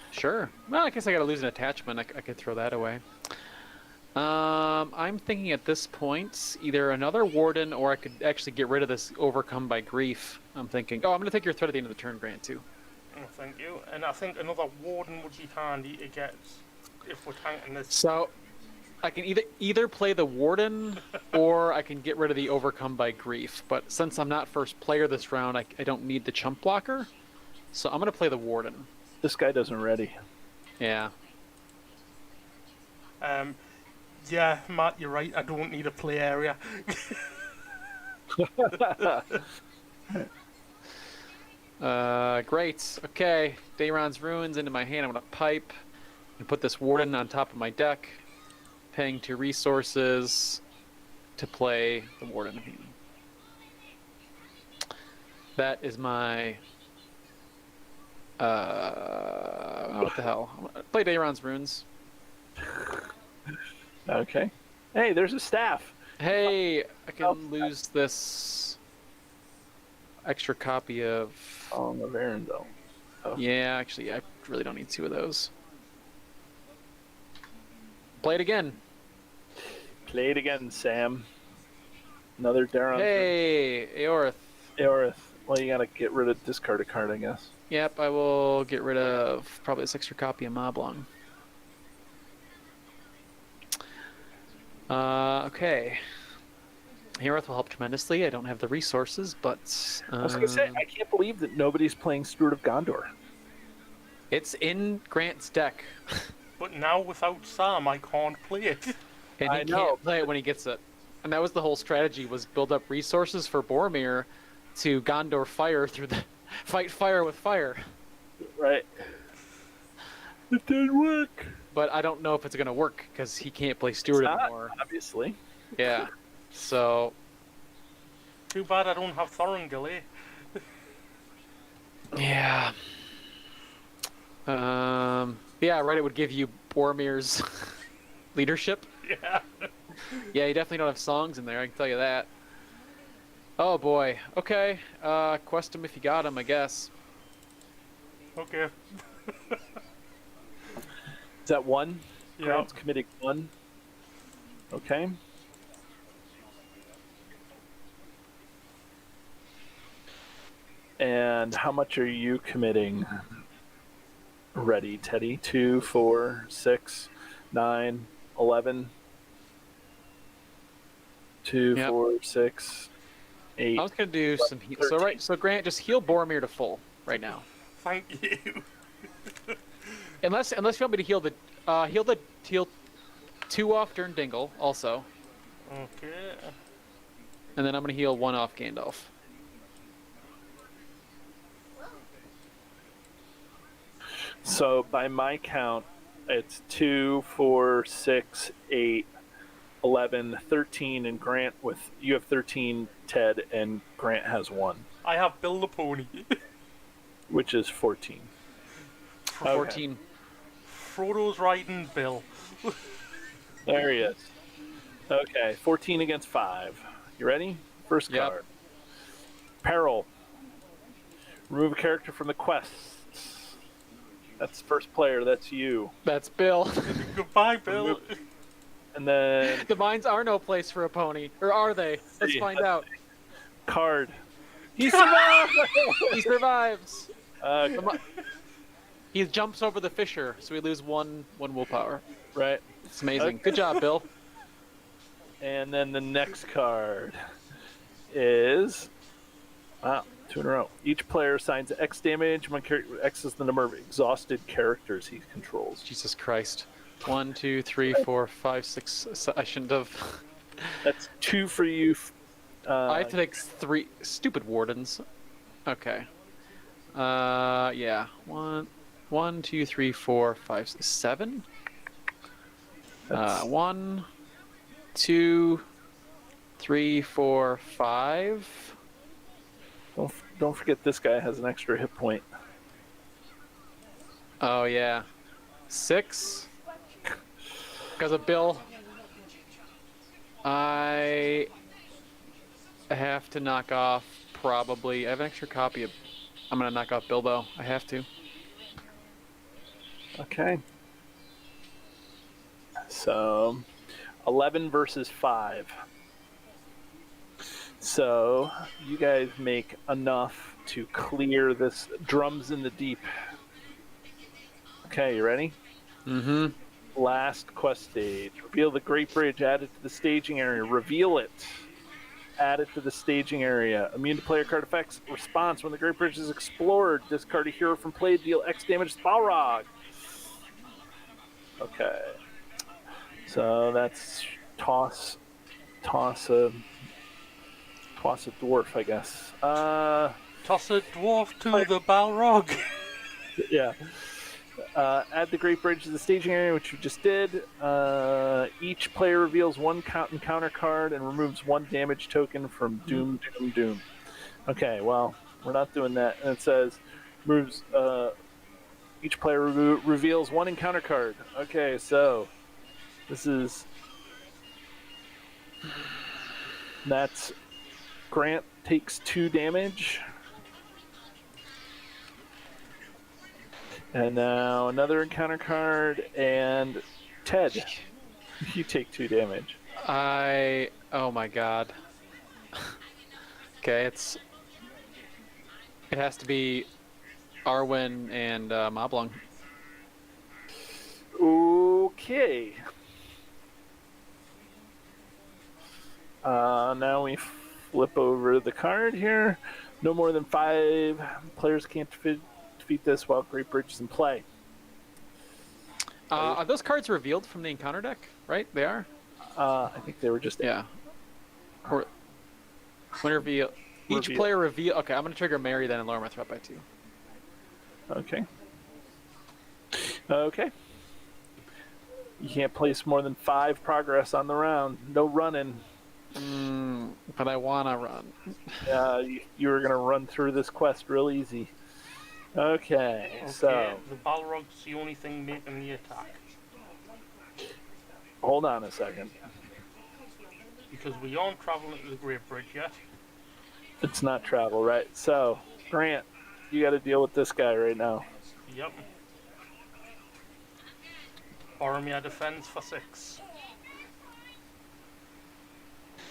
Sure. Well, I guess I gotta lose an attachment. I could throw that away. I'm thinking at this point, either another Warden, or I could actually get rid of this Overcome by Grief. I'm thinking, oh, I'm gonna take your threat at the end of the turn, Grant, too. Oh, thank you. And I think another Warden would be handy to get if we're tanking this. So, I can either play the Warden, or I can get rid of the Overcome by Grief. But since I'm not first player this round, I don't need the chump blocker. So I'm gonna play the Warden. This guy doesn't ready. Yeah. Yeah, Matt, you're right. I don't need a play area. Great. Okay. Daeron's Ruins into my hand. I'm gonna pipe and put this Warden on top of my deck. Paying 2 resources to play the Warden. That is my. What the hell? Play Daeron's Runes. Okay. Hey, there's a staff. Hey, I can lose this extra copy of. Song of Arendelle. Oh. Yeah, actually, I really don't need 2 of those. Play it again. Play it again, Sam. Another Daron. Hey, Eorith. Aorith. Well, you gotta get rid of discard a card, I guess. Yep, I will get rid of probably this extra copy of Moblong. Okay. Eorith will help tremendously. I don't have the resources, but I was gonna say, I can't believe that nobody's playing Steward of Gondor. it's in Grant's deck, But now without Sam, I can't play it. and I he know, can't play it when he gets it. And that was the whole strategy: was build up resources for Boromir to Gondor fire through the fight fire with fire. Right. It didn't work. But I don't know if it's gonna work because he can't play Steward It's not, anymore. obviously. Yeah. So Too bad I don't have Thorongil, eh? yeah. Yeah, right. It would give you Boromir's leadership. Yeah. Yeah, you definitely don't have songs in there. I can tell you that. Oh boy. Okay. Quest him if you got him, I guess. Okay. Is that 1? Yeah. Grant's committing 1. Okay. And how much are you committing? Ready, Teddy. 2, 4, 6, 9, 11. 2, Yep. 4, 6, 8. I was gonna do some. So Grant, just heal Boromir to full right now. Thank you. Unless you want me to heal 2 off Dingle also, Okay. and then I'm gonna heal 1 off Gandalf. So by my count, it's 2, 4, 6, 8, 11, 13, and Grant with you have 13, Ted, and Grant has 1, I have Bill the Pony. which is 14. 14. Frodo's riding Bill. There he is. Okay, 14 against 5. You ready? First Yep. card. Peril. Remove a character from the quests. That's first player. That's you. That's Bill. Goodbye, Bill. And then The mines are no place for a pony, or are they? Let's see, find let's out. card. He survived. He survives. Okay, He jumps over the fissure, so we lose one willpower. right. It's amazing. Okay. Good job, Bill. And then the next card is wow, 2 in a row. Each player assigns X damage. One character X is the number of exhausted characters he controls. Jesus Christ. 1, 2, 3, 4, 5, 6. I shouldn't have. That's 2 for you. I have to take 3 stupid wardens. Okay. Yeah. 1, 2, 3, 4, 5, 6, 7. That's- 1, 2, 3, 4, 5. Don't forget this guy has an extra hit point. Oh yeah. 6. Because of Bill. I have to knock off probably. I have an extra copy of. I'm gonna knock off Bilbo. I have to. Okay. So, 11 versus 5. So, you guys make enough to clear this drums in the deep. Okay, you ready? Mm-hmm. Last quest stage. Reveal the Great Bridge, add it to the staging area. Reveal it. Add it to the staging area. Immune to player card effects. Response: when the Great Bridge is explored, discard a hero from play, deal X damage to Balrog. Okay. So that's toss a dwarf, I guess. Toss a dwarf to the Balrog. Yeah. Add the Great Bridge to the staging area, which you just did. Each player reveals one encounter card and removes one damage token from Doom. Okay, well, we're not doing that. And it says, moves. Each player reveals one encounter card. Okay, so this is. That's. Grant takes 2 damage. And now another encounter card, and Ted, you take 2 damage. Oh my god. Okay, it has to be Arwen and Moblung. Okay. Now we flip over the card here. No more than 5 players can't defeat this while Great Bridge is in play. Are those cards revealed from the encounter deck? Right, they are. I think they were just Or when reveal. Each Reveal. player reveal. Okay, I'm gonna trigger Mary then and lower my threat by 2. Okay. Okay. You can't place more than 5 progress on the round. No running. But I wanna run. You were gonna run through this quest real easy. Okay, so the Balrog's the only thing making the attack. hold on a second. Because we aren't traveling to the Great Bridge yet. It's not travel, right? So, Grant, you got to deal with this guy right now. Yep. Boromir defends for 6.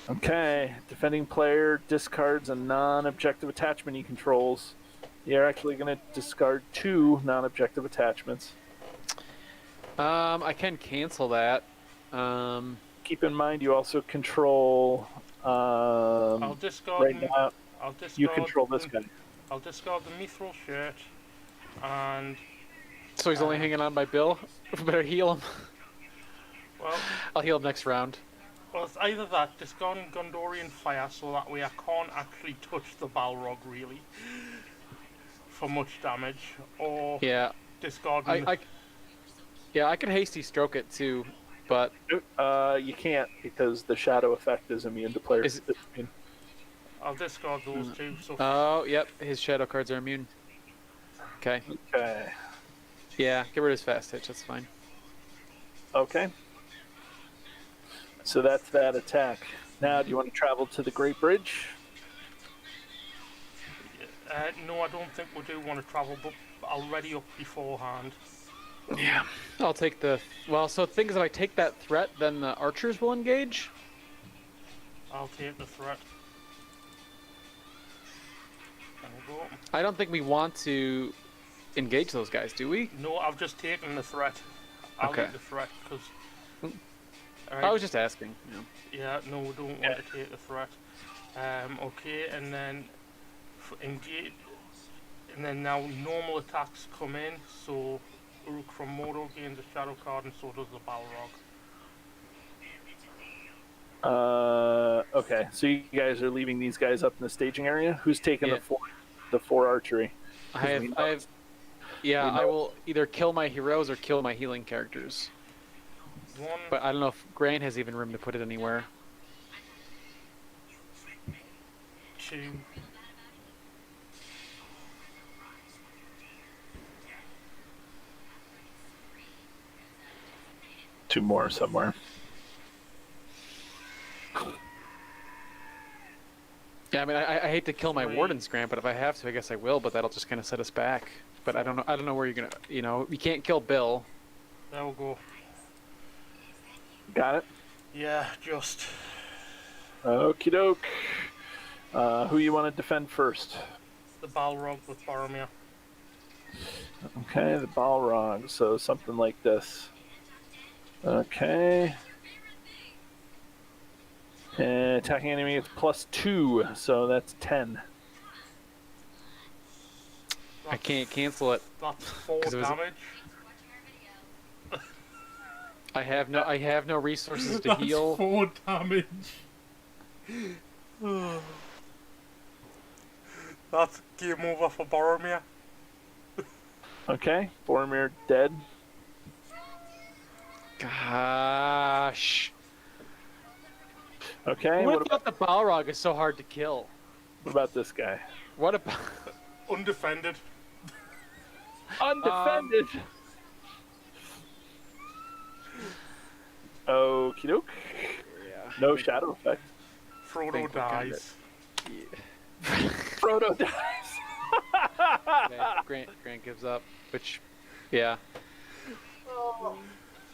Okay, defending player discards a non-objective attachment he controls. You're actually going to discard 2 non-objective attachments. I can cancel that. Keep in mind you also control. I'll discard. Right now, I'll discard. you control this guy. I'll discard the mithril shirt, and So he's only hanging on by Bill. We better heal him. well, I'll heal him next round. well, it's either that, discard Gondorian fire, so that way I can't actually touch the Balrog really for much damage, or Yeah, discard. I could hasty stroke it too, but You can't because the shadow effect is immune to players. Is- I'll discard those 2. So oh yep, his shadow cards are immune. Okay, Okay. yeah, get rid of his fast hitch. That's fine. Okay. So that's that attack. Now, do you want to travel to the Great Bridge? no, I don't think we do want to travel, but I'll ready up beforehand. Yeah, I'll take the. Well, so the thing is, if I take that threat, then the archers will engage. I'll take the threat. There we go. I don't think we want to engage those guys, do we? No, I've just taken the threat. I'll Okay. take the threat because. I was just asking. Yeah. Yeah, no, we don't want to take the threat. Okay, and then engage, and then now normal attacks come in. So Uruk from Mordor gains a shadow card, and so does the Balrog. Okay. So you guys are leaving these guys up in the staging area. Who's taking Yeah. the four archery? I will either kill my heroes or kill my healing characters. One, But I don't know if Grant has even room to put it anywhere. 2, 2 more somewhere. Yeah, I mean, I hate to kill my 3. Warden's Grant, but if I have to, I guess I will. But that'll just kind of set us back. But I don't know. I don't know where you're gonna. You know, you can't kill Bill. There we go. Got it. Yeah, just. Okie doke. Who you want to defend first? The Balrog with Boromir. Okay, the Balrog. So something like this. Okay. And attacking enemy is +2, so that's 10. I can't cancel it. That's 4 'Cause it was- damage. I have no resources to heal. 4 damage. That's game over for Boromir. Okay, Boromir dead. Gosh. Okay, Who would what have thought the Balrog is so hard to kill? about this guy? What about? Undefended. Undefended. Okie doke. Yeah. No shadow effect. Frodo Think we're kinda- dies. Frodo dies. Okay, Grant gives up, which, yeah.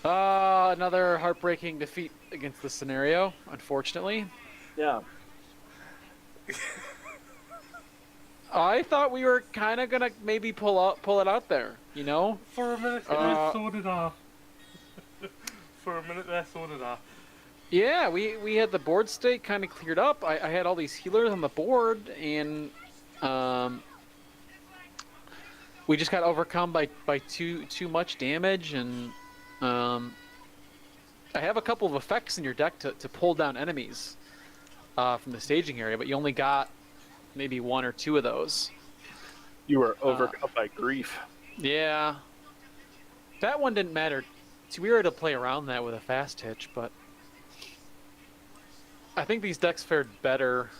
Another heartbreaking defeat against this scenario, unfortunately. Yeah. I thought we were kind of gonna maybe pull it out there, you know? For a minute, so did I. For a minute there, so did I. Yeah, we had the board state kind of cleared up. I had all these healers on the board, and we just got overcome by too much damage, and I have a couple of effects in your deck to pull down enemies from the staging area, but you only got maybe 1 or 2 of those. You were overcome by grief. Yeah, that one didn't matter. We were able to play around that with a fast hitch, but I think these decks fared better.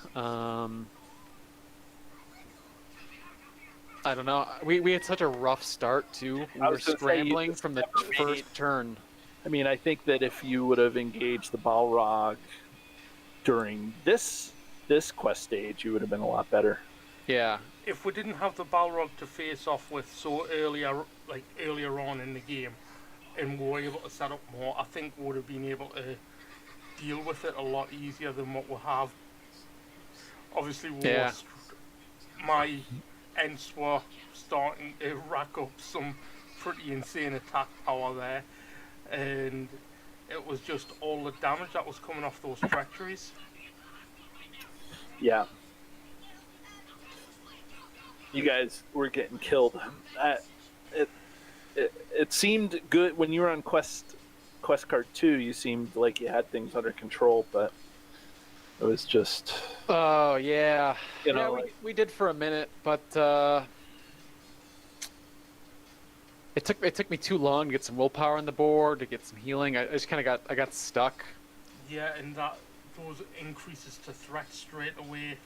I don't know. We had such a rough start too. We I were was gonna say, scrambling you from the just never made- first turn. I mean, I think that if you would have engaged the Balrog during this quest stage, you would have been a lot better. Yeah, If we didn't have the Balrog to face off with so earlier on in the game, and we were able to set up more, I think we would have been able to deal with it a lot easier than what we have. Obviously, Yeah. My Ents were starting to rack up some pretty insane attack power there, and it was just all the damage that was coming off those treacheries. Yeah. You guys were getting killed. It seemed good when you were on quest card 2. You seemed like you had things under control, but it was just oh yeah. You know, yeah, like- we did for a minute, but it took me too long to get some willpower on the board, to get some healing. I just kind of got stuck. Yeah, and those increases to threat straight away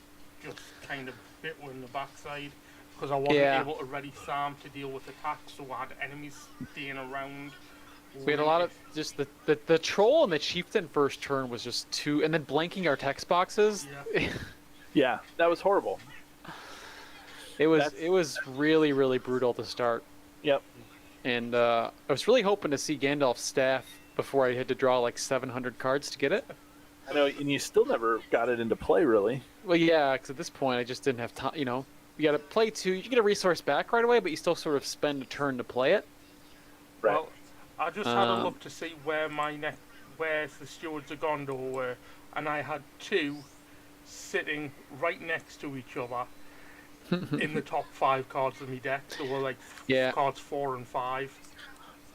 just kind of bit me in the backside, because I wasn't Yeah. able to ready Sam to deal with attacks, so I had enemies staying around. We had a lot of just the troll and the chieftain first turn was just too, and then blanking our text boxes. Yeah. yeah, that was horrible. It was That's- really brutal to start. Yep. And I was really hoping to see Gandalf's staff before I had to draw like 700 cards to get it. I know, and you still never got it into play, really. Well, yeah, because at this point I just didn't have time. You know, you got to play 2. You get a resource back right away, but you still sort of spend a turn to play it. Right. Well, I just had a look to see where where the Stewards of Gondor were, and I had 2 sitting right next to each other in the top 5 cards of my deck. They were like Yeah. cards 4 and 5.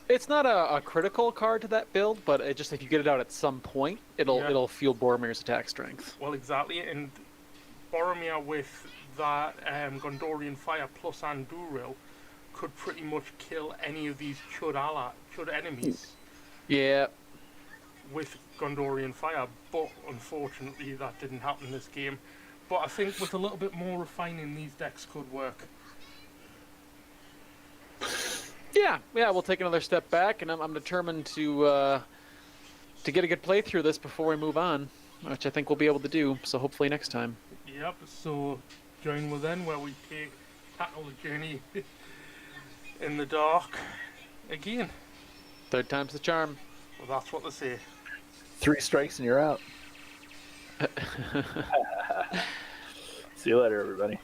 It's not a critical card to that build, but it just if you get it out at some point, it'll fuel Boromir's attack strength. Well, exactly, and Boromir with that Gondorian Fire plus Anduril could pretty much kill any of these Chud enemies Yeah. with Gondorian Fire, but unfortunately that didn't happen in this game. But I think with a little bit more refining, these decks could work. Yeah, we'll take another step back, and I'm determined to get a good playthrough of this before we move on, which I think we'll be able to do. So hopefully next time. Yep, so join with then where we tackle the journey in the dark again. Third time's the charm. Well, that's what they say. 3 strikes and you're out. See you later, everybody.